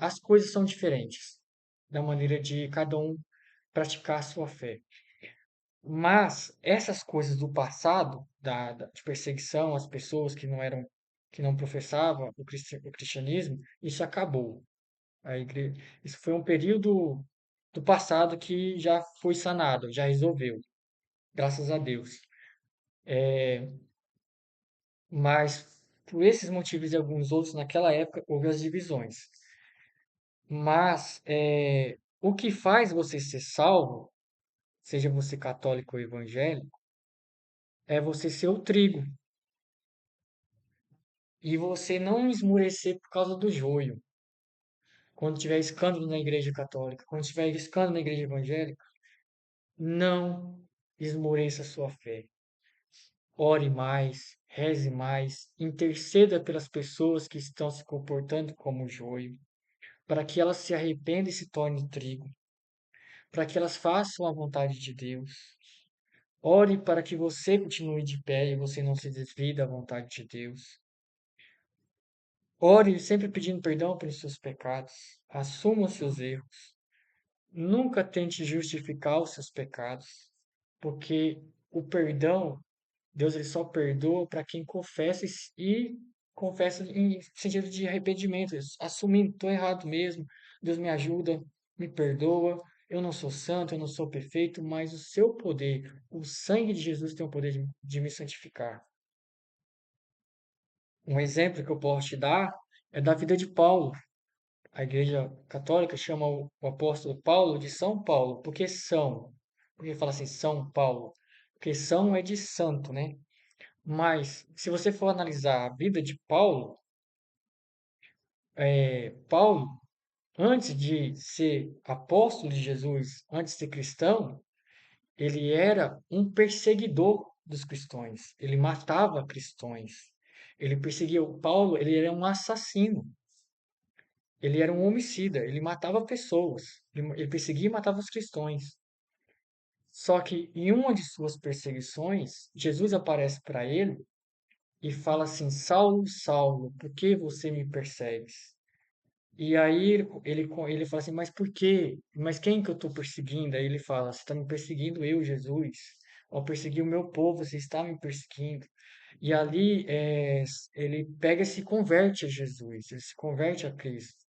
as coisas são diferentes da maneira de cada um praticar a sua fé. Mas essas coisas do passado, de perseguição às pessoas que não professavam o cristianismo, isso acabou. Isso foi um período do passado que já foi sanado, já resolveu, graças a Deus. Mas por esses motivos e alguns outros, naquela época houve as divisões. Mas o que faz você ser salvo, seja você católico ou evangélico, é você ser o trigo e você não esmurecer por causa do joio. Quando tiver escândalo na igreja católica, quando tiver escândalo na igreja evangélica, não esmoreça a sua fé. Ore mais, reze mais, interceda pelas pessoas que estão se comportando como joio, para que elas se arrependam e se tornem trigo, para que elas façam a vontade de Deus. Ore para que você continue de pé e você não se desvie da vontade de Deus. Ore sempre pedindo perdão pelos seus pecados. Assuma os seus erros. Nunca tente justificar os seus pecados, porque o perdão, Deus ele só perdoa para quem confessa e confessa em sentido de arrependimento, assumindo, estou errado mesmo, Deus me ajuda, me perdoa, eu não sou santo, eu não sou perfeito, mas o seu poder, o sangue de Jesus tem o poder de me santificar. Um exemplo que eu posso te dar é da vida de Paulo. A Igreja Católica chama o apóstolo Paulo de São Paulo. Por que fala assim São Paulo? Porque São é de santo, né? Mas, se você for analisar a vida de Paulo, Paulo, antes de ser apóstolo de Jesus, antes de ser cristão, ele era um perseguidor dos cristãos. Ele matava cristãos. Ele perseguia o Paulo, ele era um assassino. Ele era um homicida, ele matava pessoas. Ele perseguia e matava os cristãos. Só que em uma de suas perseguições, Jesus aparece para ele e fala assim: Saulo, Saulo, por que você me persegues? E aí ele fala assim: Mas por quê? Mas quem que eu estou perseguindo? Aí ele fala: Você está me perseguindo eu, Jesus. Ao perseguir o meu povo, você está me perseguindo. E ali ele pega e se converte a Jesus, ele se converte a Cristo.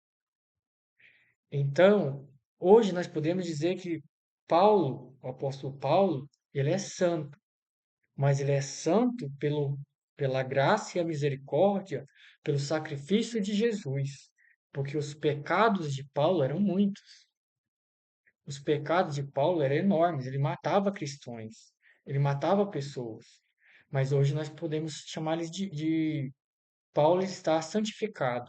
Então, hoje nós podemos dizer que Paulo, o apóstolo Paulo, ele é santo, mas ele é santo pela graça e a misericórdia, pelo sacrifício de Jesus, porque os pecados de Paulo eram muitos. Os pecados de Paulo eram enormes, ele matava cristãos, ele matava pessoas. Mas hoje nós podemos chamar eles de Paulo está santificado.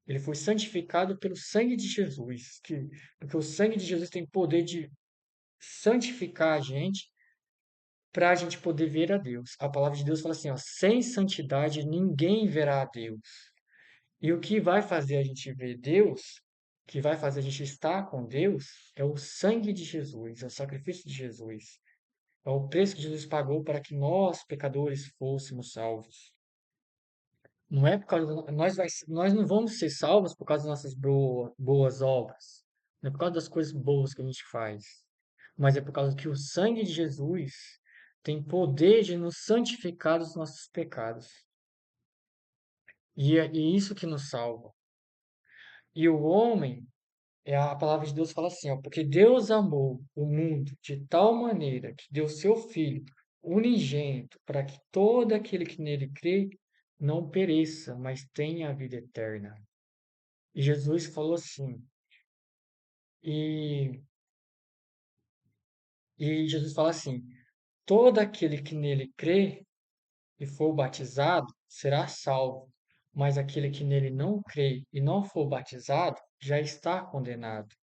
Ele foi santificado pelo sangue de Jesus, porque o sangue de Jesus tem poder de santificar a gente para a gente poder ver a Deus. A palavra de Deus fala assim, ó, sem santidade ninguém verá a Deus. E o que vai fazer a gente ver Deus, que vai fazer a gente estar com Deus, é o sangue de Jesus, é o sacrifício de Jesus. É o preço que Jesus pagou para que nós, pecadores, fôssemos salvos. Não é por causa nós não vamos ser salvos por causa das nossas boas obras. Não é por causa das coisas boas que a gente faz. Mas é por causa que o sangue de Jesus tem poder de nos santificar dos nossos pecados. E isso que nos salva. E o homem, a palavra de Deus fala assim, ó, porque Deus amou o mundo de tal maneira que deu seu Filho unigênito para que todo aquele que nele crê não pereça, mas tenha a vida eterna. E Jesus falou assim, e, e Jesus fala assim, todo aquele que nele crê e for batizado será salvo, mas aquele que nele não crê e não for batizado já está condenado.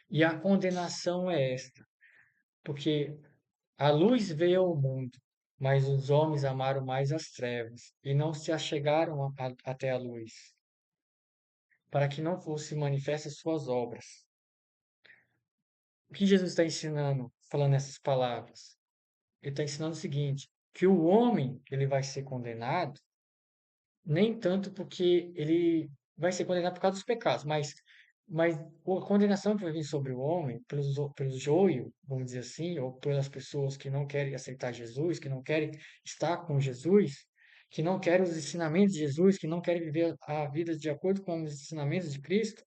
E a condenação é esta, porque a luz veio ao mundo, mas os homens amaram mais as trevas e não se achegaram até a luz, para que não fossem manifestas suas obras. O que Jesus está ensinando, falando essas palavras? Ele está ensinando o seguinte, que o homem ele vai ser condenado nem tanto porque ele vai ser condenado por causa dos pecados, mas a condenação que vai vir sobre o homem, pelo joio, vamos dizer assim, ou pelas pessoas que não querem aceitar Jesus, que não querem estar com Jesus, que não querem os ensinamentos de Jesus, que não querem viver a vida de acordo com os ensinamentos de Cristo,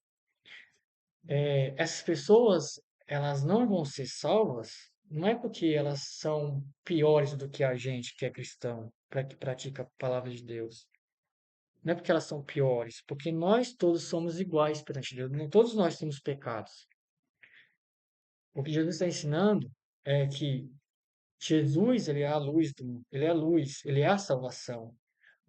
essas pessoas, elas não vão ser salvas, não é porque elas são piores do que a gente que é cristão, para que pratica a palavra de Deus. Não é porque elas são piores, porque nós todos somos iguais perante Deus. Todos nós temos pecados. O que Jesus está ensinando é que Jesus, ele é a luz do mundo, ele é a luz, ele é a salvação.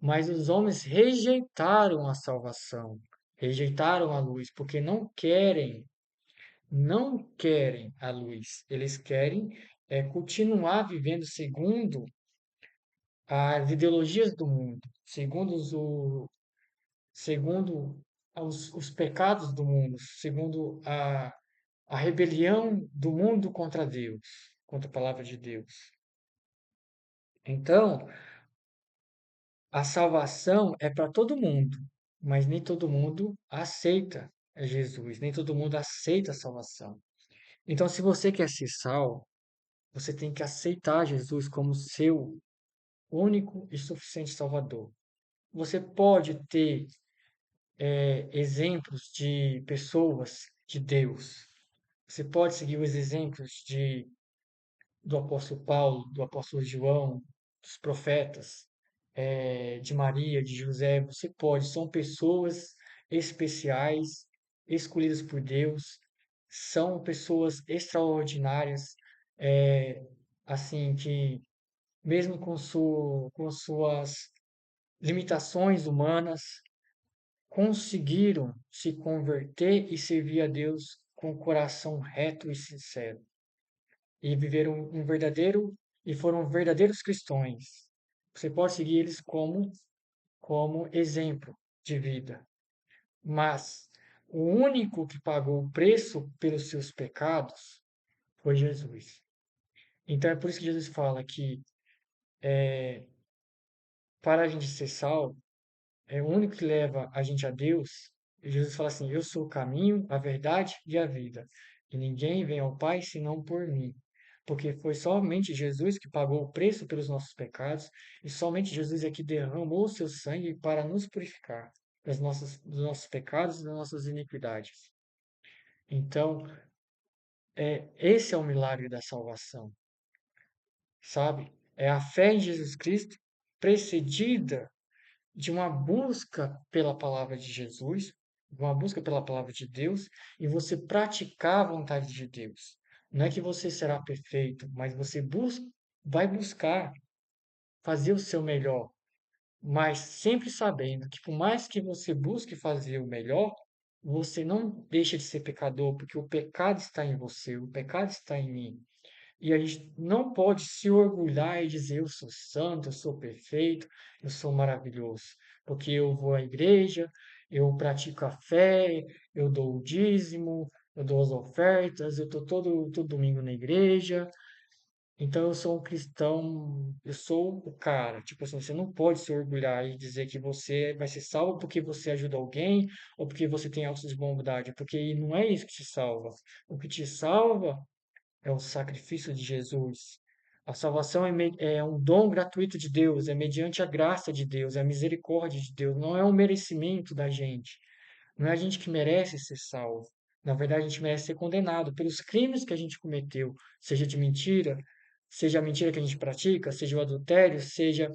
Mas os homens rejeitaram a salvação, rejeitaram a luz, porque não querem a luz. Eles querem continuar vivendo segundo as ideologias do mundo, segundo os pecados do mundo, segundo a rebelião do mundo contra Deus, contra a palavra de Deus. Então, a salvação é para todo mundo, mas nem todo mundo aceita Jesus, nem todo mundo aceita a salvação. Então, se você quer ser salvo, você tem que aceitar Jesus como seu único e suficiente Salvador. Você pode ter exemplos de pessoas de Deus. Você pode seguir os exemplos do apóstolo Paulo, do apóstolo João, dos profetas, de Maria, de José. Você pode, são pessoas especiais, escolhidas por Deus, são pessoas extraordinárias, é, assim, que mesmo com suas limitações humanas, conseguiram se converter e servir a Deus com o coração reto e sincero. E viveram um verdadeiro e foram verdadeiros cristãos. Você pode seguir eles como exemplo de vida. Mas o único que pagou o preço pelos seus pecados foi Jesus. Então é por isso que Jesus fala que para a gente ser salvo, é o único que leva a gente a Deus. E Jesus fala assim: Eu sou o caminho, a verdade e a vida. E ninguém vem ao Pai senão por mim. Porque foi somente Jesus que pagou o preço pelos nossos pecados, e somente Jesus é que derramou o seu sangue para nos purificar dos nossos pecados e das nossas iniquidades. Então, esse é o milagre da salvação, sabe? É a fé em Jesus Cristo precedida de uma busca pela palavra de Jesus, de uma busca pela palavra de Deus, e você praticar a vontade de Deus. Não é que você será perfeito, mas você vai buscar fazer o seu melhor, mas sempre sabendo que por mais que você busque fazer o melhor, você não deixa de ser pecador, porque o pecado está em você, o pecado está em mim. E a gente não pode se orgulhar e dizer eu sou santo, eu sou perfeito, eu sou maravilhoso, porque eu vou à igreja, eu pratico a fé, eu dou o dízimo, eu dou as ofertas, eu estou todo domingo na igreja, então eu sou um cristão, eu sou o cara. Tipo assim, você não pode se orgulhar e dizer que você vai ser salvo porque você ajuda alguém ou porque você tem atos de bondade, porque não é isso que te salva. O que te salva é o sacrifício de Jesus. A salvação é um dom gratuito de Deus, é mediante a graça de Deus, é a misericórdia de Deus, não é um merecimento da gente. Não é a gente que merece ser salvo. Na verdade, a gente merece ser condenado pelos crimes que a gente cometeu, seja de mentira, seja a mentira que a gente pratica, seja o adultério, seja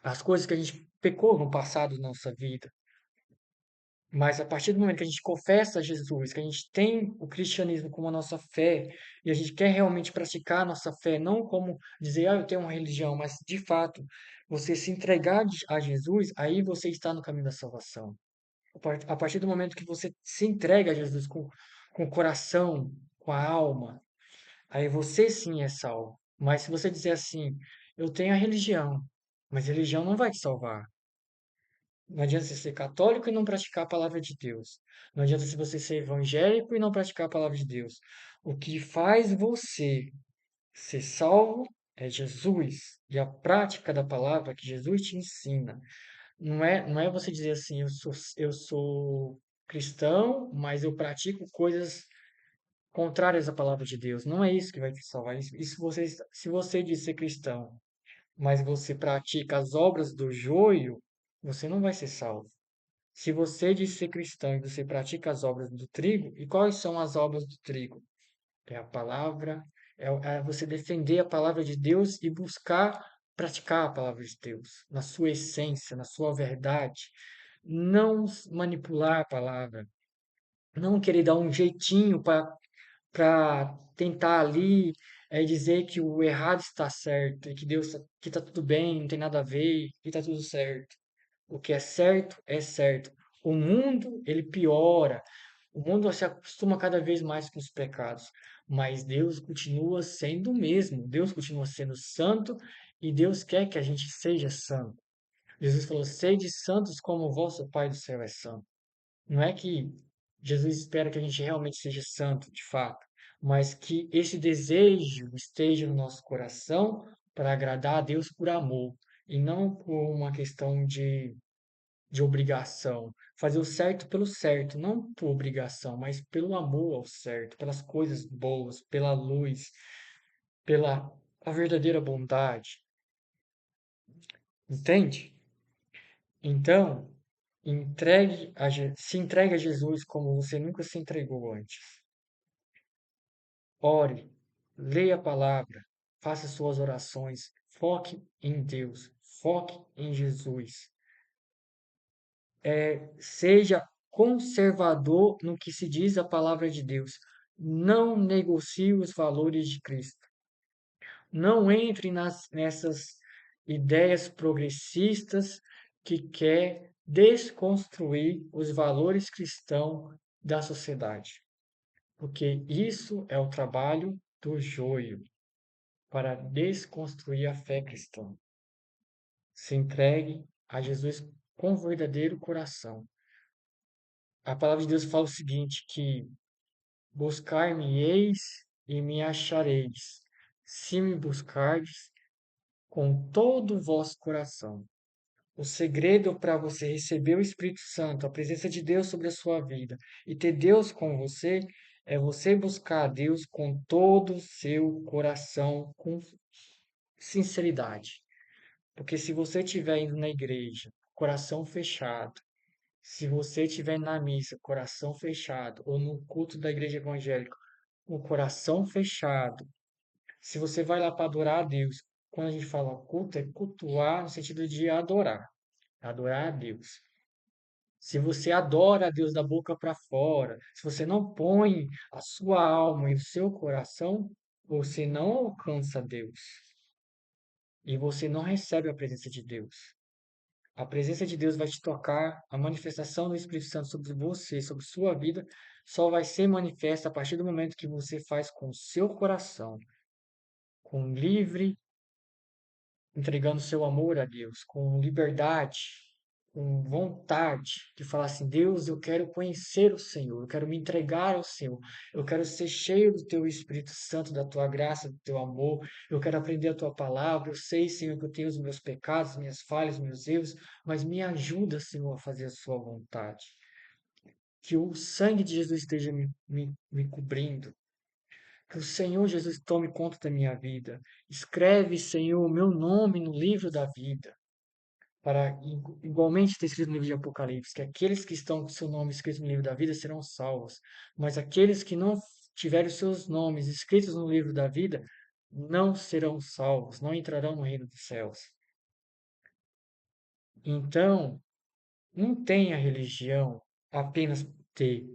as coisas que a gente pecou no passado da nossa vida. Mas a partir do momento que a gente confessa Jesus, que a gente tem o cristianismo como a nossa fé, e a gente quer realmente praticar a nossa fé, não como dizer, eu tenho uma religião, mas de fato, você se entregar a Jesus, aí você está no caminho da salvação. A partir do momento que você se entrega a Jesus com o coração, com a alma, aí você sim é salvo. Mas se você dizer assim, eu tenho a religião, mas religião não vai te salvar. Não adianta você ser católico e não praticar a palavra de Deus. Não adianta se você ser evangélico e não praticar a palavra de Deus. O que faz você ser salvo é Jesus e a prática da palavra que Jesus te ensina. Não é você dizer assim, eu sou cristão, mas eu pratico coisas contrárias à palavra de Deus. Não é isso que vai te salvar. Se você diz ser cristão, mas você pratica as obras do joio, você não vai ser salvo. Se você diz ser cristão e você pratica as obras do trigo, e quais são as obras do trigo? É a palavra, é você defender a palavra de Deus e buscar praticar a palavra de Deus, na sua essência, na sua verdade. Não manipular a palavra, não querer dar um jeitinho para tentar ali dizer que o errado está certo, e que Deus que está tudo bem, não tem nada a ver, que está tudo certo. O que é certo é certo. O mundo, ele piora. O mundo se acostuma cada vez mais com os pecados, mas Deus continua sendo o mesmo. Deus continua sendo santo e Deus quer que a gente seja santo. Jesus falou: "Sede santos como o vosso Pai do céu é santo". Não é que Jesus espera que a gente realmente seja santo, de fato, mas que esse desejo esteja no nosso coração para agradar a Deus por amor e não por uma questão de obrigação. Fazer o certo pelo certo, não por obrigação, mas pelo amor ao certo, pelas coisas boas, pela luz, pela a verdadeira bondade. Entende? Então, se entregue a Jesus como você nunca se entregou antes. Ore, leia a palavra, faça suas orações, foque em Deus, foque em Jesus. Seja conservador no que se diz a palavra de Deus. Não negocie os valores de Cristo. Não entre nessas ideias progressistas que quer desconstruir os valores cristãos da sociedade, porque isso é o trabalho do joio para desconstruir a fé cristã. Se entregue a Jesus com verdadeiro coração. A palavra de Deus fala o seguinte, que buscar-me-eis e me achareis, se me buscardes com todo o vosso coração. O segredo para você receber o Espírito Santo, a presença de Deus sobre a sua vida e ter Deus com você, é você buscar a Deus com todo o seu coração, com sinceridade. Porque se você estiver indo na igreja, coração fechado, se você estiver na missa, coração fechado, ou no culto da igreja evangélica, o coração fechado, se você vai lá para adorar a Deus, quando a gente fala culto, é cultuar no sentido de adorar, adorar a Deus. Se você adora a Deus da boca para fora, se você não põe a sua alma e o seu coração, você não alcança Deus e você não recebe a presença de Deus. A presença de Deus vai te tocar, a manifestação do Espírito Santo sobre você, sobre sua vida, só vai ser manifesta a partir do momento que você faz com o seu coração, com livre, entregando seu amor a Deus, com liberdade, com vontade de falar assim: Deus, eu quero conhecer o Senhor, eu quero me entregar ao Senhor, eu quero ser cheio do teu Espírito Santo, da tua graça, do teu amor, eu quero aprender a tua palavra. Eu sei, Senhor, que eu tenho os meus pecados, minhas falhas, meus erros, mas me ajuda, Senhor, a fazer a sua vontade. Que o sangue de Jesus esteja me cobrindo. Que o Senhor Jesus tome conta da minha vida. Escreve, Senhor, o meu nome no livro da vida. Para igualmente ter escrito no livro de Apocalipse, que aqueles que estão com seu nome escrito no livro da vida serão salvos, mas aqueles que não tiverem os seus nomes escritos no livro da vida não serão salvos, não entrarão no reino dos céus. Então, não tenha religião apenas por ter.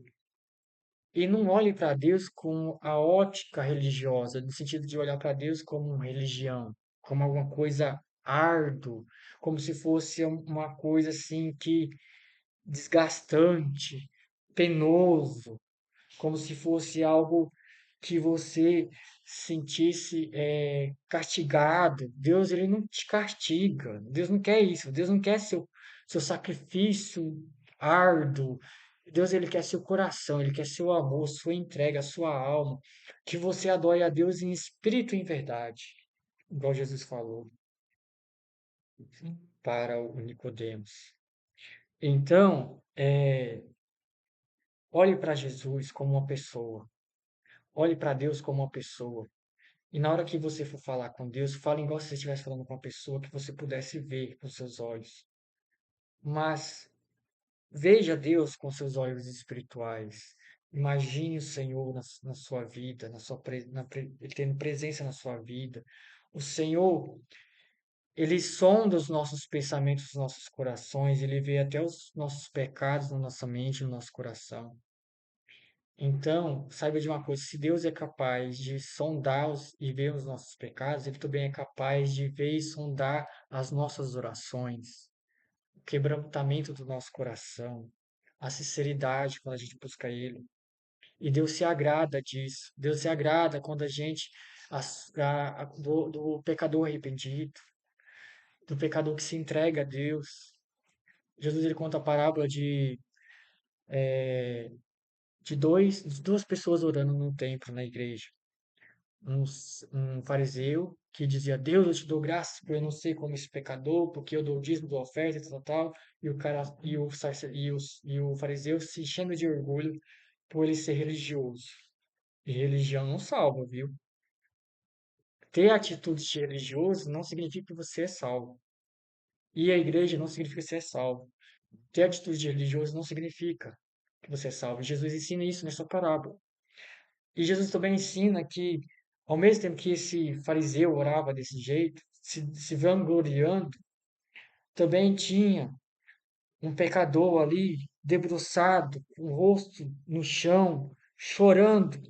E não olhe para Deus com a ótica religiosa, no sentido de olhar para Deus como uma religião, como alguma coisa árduo, como se fosse uma coisa assim que desgastante, penoso, como se fosse algo que você sentisse castigado. Deus, ele não te castiga. Deus não quer isso. Deus não quer seu sacrifício árduo. Deus, ele quer seu coração, ele quer seu amor, sua entrega, sua alma. Que você adore a Deus em espírito e em verdade, igual Jesus falou para o Nicodemos. Então, olhe para Jesus como uma pessoa. Olhe para Deus como uma pessoa. E na hora que você for falar com Deus, fale igual se você estivesse falando com uma pessoa que você pudesse ver com seus olhos. Mas veja Deus com seus olhos espirituais. Imagine o Senhor na sua vida, Ele tendo presença na sua vida. O Senhor, Ele sonda os nossos pensamentos, os nossos corações, Ele vê até os nossos pecados na nossa mente, no nosso coração. Então, saiba de uma coisa: se Deus é capaz de sondar e ver os nossos pecados, Ele também é capaz de ver e sondar as nossas orações, o quebrantamento do nosso coração, a sinceridade quando a gente busca Ele. E Deus se agrada disso. Deus se agrada quando a gente, do pecador arrependido, do pecador que se entrega a Deus. Jesus ele conta a parábola de duas pessoas orando no templo, na igreja. Um fariseu que dizia: Deus, eu te dou graça porque eu não sei como esse pecador, porque eu dou o dízimo, dou oferta, e tal, tal. E o cara e o fariseu se enchendo de orgulho por ele ser religioso. E religião não salva, viu? Ter atitude de religioso não significa que você é salvo. Ir à igreja não significa que você é salvo. Ter atitude de religioso não significa que você é salvo. Jesus ensina isso nessa parábola. E Jesus também ensina que, ao mesmo tempo que esse fariseu orava desse jeito, se vangloriando, também tinha um pecador ali, debruçado, com o rosto no chão, chorando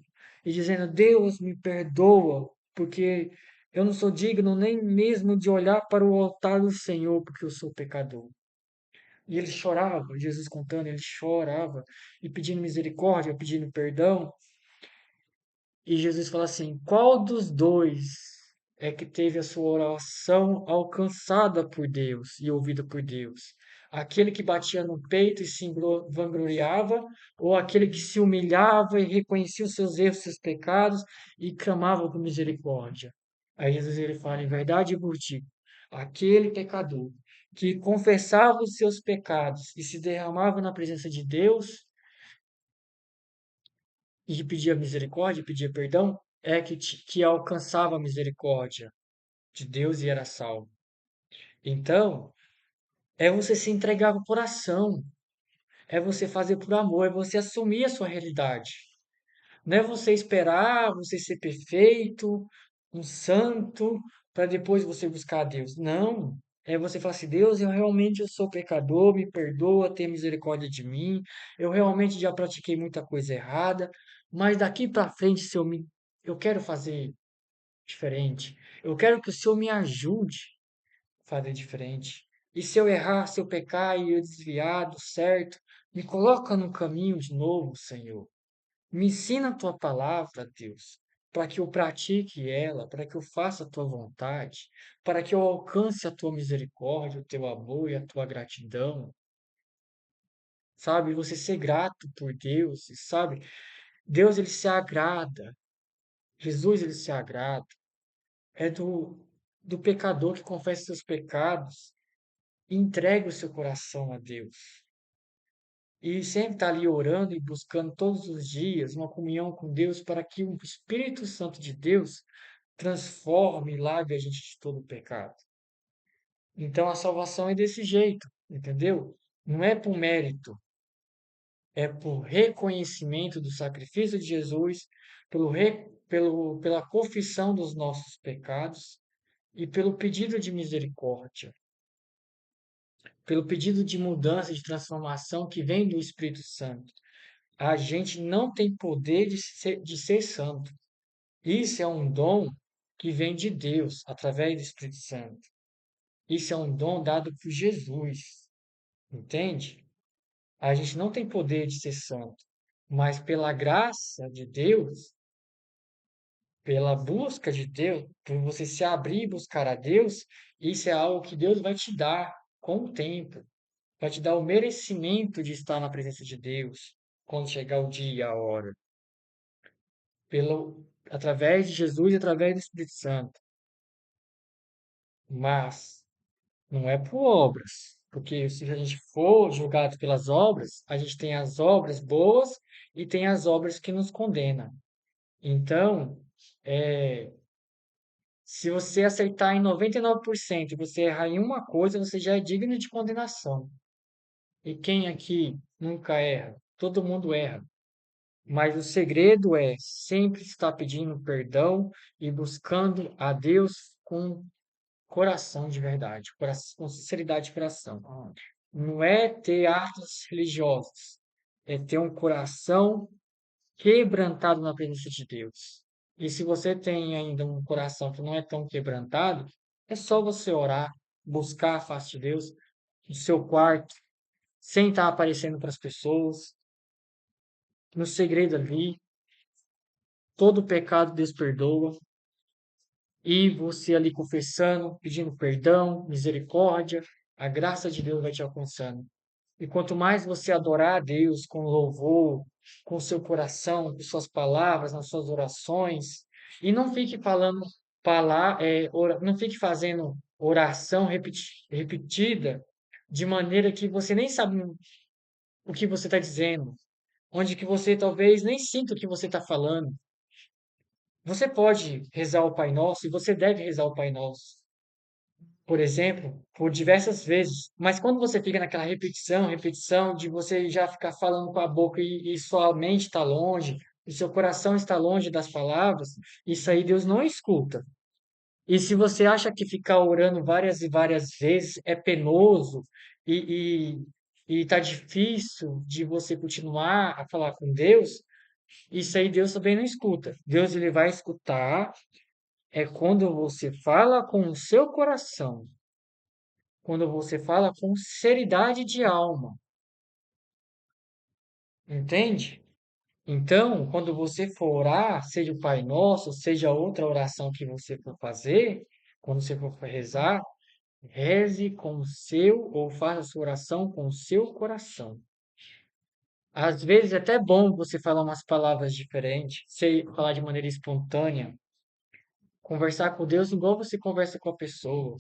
e dizendo: Deus me perdoa, porque Eu não sou digno nem mesmo de olhar para o altar do Senhor, porque eu sou pecador. E ele chorava, Jesus contando, ele chorava e pedindo misericórdia, pedindo perdão. E Jesus fala assim: qual dos dois é que teve a sua oração alcançada por Deus e ouvida por Deus? Aquele que batia no peito e se vangloriava, ou aquele que se humilhava e reconhecia os seus erros, seus pecados e clamava por misericórdia? Aí Jesus ele fala: em verdade eu vos digo, aquele pecador que confessava os seus pecados e se derramava na presença de Deus e pedia misericórdia, pedia perdão, é que alcançava a misericórdia de Deus e era salvo. Então, é você se entregar ao coração, é você fazer por amor, é você assumir a sua realidade. Não é você esperar você ser perfeito, um santo, para depois você buscar a Deus. Não. É você falar assim, Deus, eu sou pecador, me perdoa, tenha misericórdia de mim. Eu realmente já pratiquei muita coisa errada, mas daqui para frente, eu quero fazer diferente. Eu quero que o Senhor me ajude a fazer diferente. E se eu errar, se eu pecar e eu desviar do certo, me coloca no caminho de novo, Senhor. Me ensina a tua palavra, Deus, para que eu pratique ela, para que eu faça a tua vontade, para que eu alcance a tua misericórdia, o teu amor e a tua gratidão. Sabe, você ser grato por Deus, e sabe, Deus ele se agrada, Jesus ele se agrada, é do pecador que confessa seus pecados e entrega o seu coração a Deus. E sempre está ali orando e buscando todos os dias uma comunhão com Deus para que o Espírito Santo de Deus transforme e lave a gente de todo o pecado. Então a salvação é desse jeito, entendeu? Não é por mérito, é por reconhecimento do sacrifício de Jesus, pela confissão dos nossos pecados e pelo pedido de misericórdia, pelo pedido de mudança, de transformação que vem do Espírito Santo. A gente não tem poder de ser santo. Isso é um dom que vem de Deus, através do Espírito Santo. Isso é um dom dado por Jesus, entende? A gente não tem poder de ser santo, mas pela graça de Deus, pela busca de Deus, por você se abrir e buscar a Deus, isso é algo que Deus vai te dar com o tempo, vai te dar o merecimento de estar na presença de Deus quando chegar o dia e a hora, através de Jesus e através do Espírito Santo. Mas não é por obras, porque se a gente for julgado pelas obras, a gente tem as obras boas e tem as obras que nos condenam. Então, é, se você acertar em 99% e você errar em uma coisa, você já é digno de condenação. E quem aqui nunca erra? Todo mundo erra. Mas o segredo é sempre estar pedindo perdão e buscando a Deus com coração de verdade, com sinceridade de coração. Não é ter atos religiosos, é ter um coração quebrantado na presença de Deus. E se você tem ainda um coração que não é tão quebrantado, é só você orar, buscar a face de Deus no seu quarto, sem estar aparecendo para as pessoas, no segredo ali. Todo pecado Deus perdoa. E você ali confessando, pedindo perdão, misericórdia, a graça de Deus vai te alcançando. E quanto mais você adorar a Deus com louvor, com seu coração, com suas palavras, nas suas orações, e não fique falando, não fique fazendo oração repetida de maneira que você nem sabe o que você está dizendo, onde que você talvez nem sinta o que você está falando. Você pode rezar o Pai Nosso e você deve rezar o Pai Nosso, por exemplo, por diversas vezes. Mas quando você fica naquela repetição, repetição, de você já ficar falando com a boca e sua mente está longe, e seu coração está longe das palavras, isso aí Deus não escuta. E se você acha que ficar orando várias e várias vezes é penoso e está difícil de você continuar a falar com Deus, isso aí Deus também não escuta. Deus ele vai escutar É quando você fala com o seu coração, quando você fala com sinceridade de alma, entende? Então, quando você for orar, seja o Pai Nosso, seja outra oração que você for fazer, quando você for rezar, reze com o seu, ou faça a sua oração com o seu coração. Às vezes é até bom você falar umas palavras diferentes, você falar de maneira espontânea, conversar com Deus igual você conversa com a pessoa.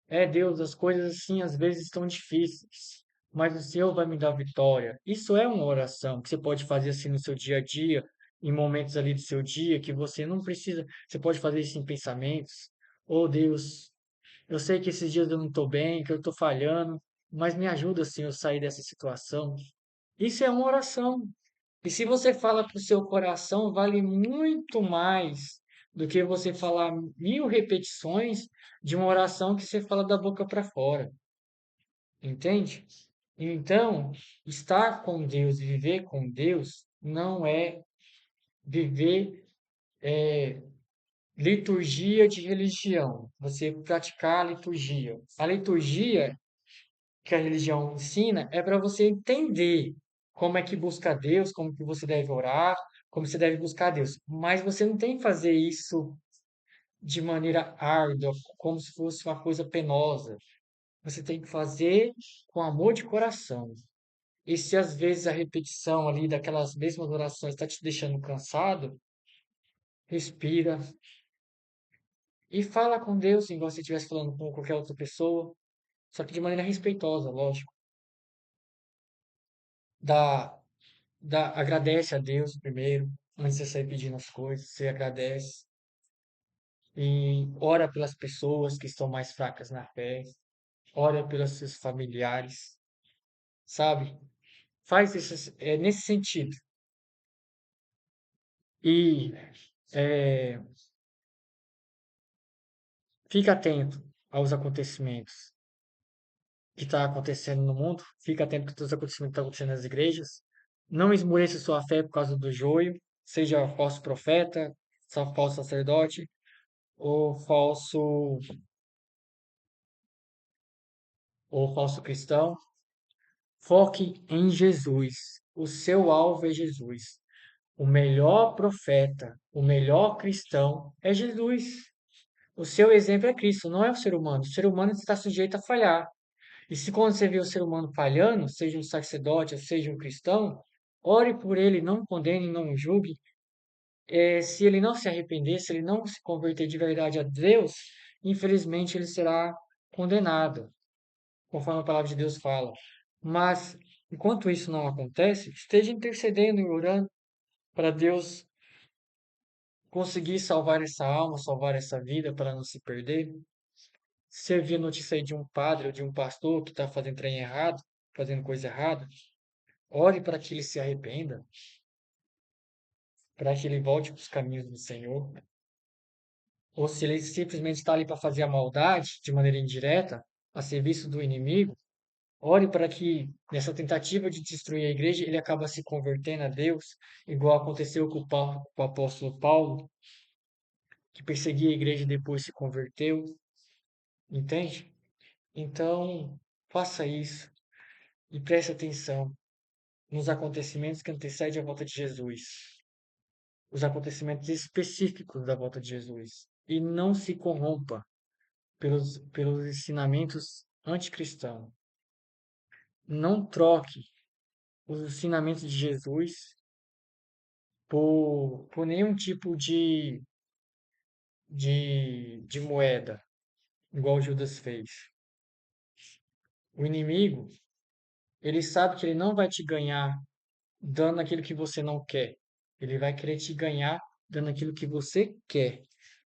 É, Deus, as coisas assim às vezes estão difíceis, mas o Senhor vai me dar vitória. Isso é uma oração que você pode fazer assim no seu dia a dia, em momentos ali do seu dia que você não precisa, você pode fazer isso em pensamentos. Oh Deus, eu sei que esses dias eu não estou bem, que eu estou falhando, mas me ajuda, Senhor, a sair dessa situação. Isso é uma oração. E se você fala para o seu coração, vale muito mais do que você falar 1000 repetições de uma oração que você fala da boca para fora. Entende? Então, estar com Deus e viver com Deus não é viver liturgia de religião. Você praticar a liturgia. A liturgia que a religião ensina é para você entender como é que busca Deus, como que você deve orar, como você deve buscar Deus. Mas você não tem que fazer isso de maneira árdua, como se fosse uma coisa penosa. Você tem que fazer com amor de coração. E se às vezes a repetição ali daquelas mesmas orações está te deixando cansado, respira e fala com Deus, igual se você estivesse falando com qualquer outra pessoa, só que de maneira respeitosa, lógico. Dá agradece a Deus primeiro, antes de você sair pedindo as coisas, você agradece e ora pelas pessoas que estão mais fracas na fé, ora pelos seus familiares, sabe? Faz isso, nesse sentido. E é, fica atento aos acontecimentos que estão acontecendo no mundo, fica atento a todos os acontecimentos que estão acontecendo nas igrejas. Não esmoreça sua fé por causa do joio, seja falso profeta, falso sacerdote, ou falso cristão, foque em Jesus. O seu alvo é Jesus. O melhor profeta, o melhor cristão é Jesus. O seu exemplo é Cristo, não é o ser humano. O ser humano está sujeito a falhar. E se quando você vê o ser humano falhando, seja um sacerdote, seja um cristão, ore por ele, não condene, não julgue. Se ele não se arrepender, se ele não se converter de verdade a Deus, infelizmente ele será condenado, conforme a palavra de Deus fala. Mas, enquanto isso não acontece, esteja intercedendo e orando para Deus conseguir salvar essa alma, salvar essa vida para não se perder. Se você viu notícia aí de um padre ou de um pastor que está fazendo trem errado, fazendo coisa errada, ore para que ele se arrependa, para que ele volte para os caminhos do Senhor. Ou se ele simplesmente está ali para fazer a maldade de maneira indireta, a serviço do inimigo, ore para que, nessa tentativa de destruir a igreja, ele acaba se convertendo a Deus, igual aconteceu com o apóstolo Paulo, que perseguia a igreja e depois se converteu. Entende? Então, faça isso e preste atenção nos acontecimentos que antecedem a volta de Jesus, os acontecimentos específicos da volta de Jesus. E não se corrompa pelos ensinamentos anticristãos. Não troque os ensinamentos de Jesus por nenhum tipo de moeda, igual Judas fez. O inimigo, ele sabe que ele não vai te ganhar dando aquilo que você não quer. Ele vai querer te ganhar dando aquilo que você quer.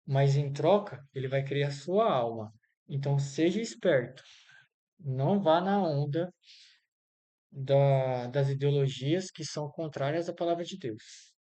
Mas em troca, ele vai querer a sua alma. Então seja esperto. Não vá na onda das ideologias que são contrárias à palavra de Deus.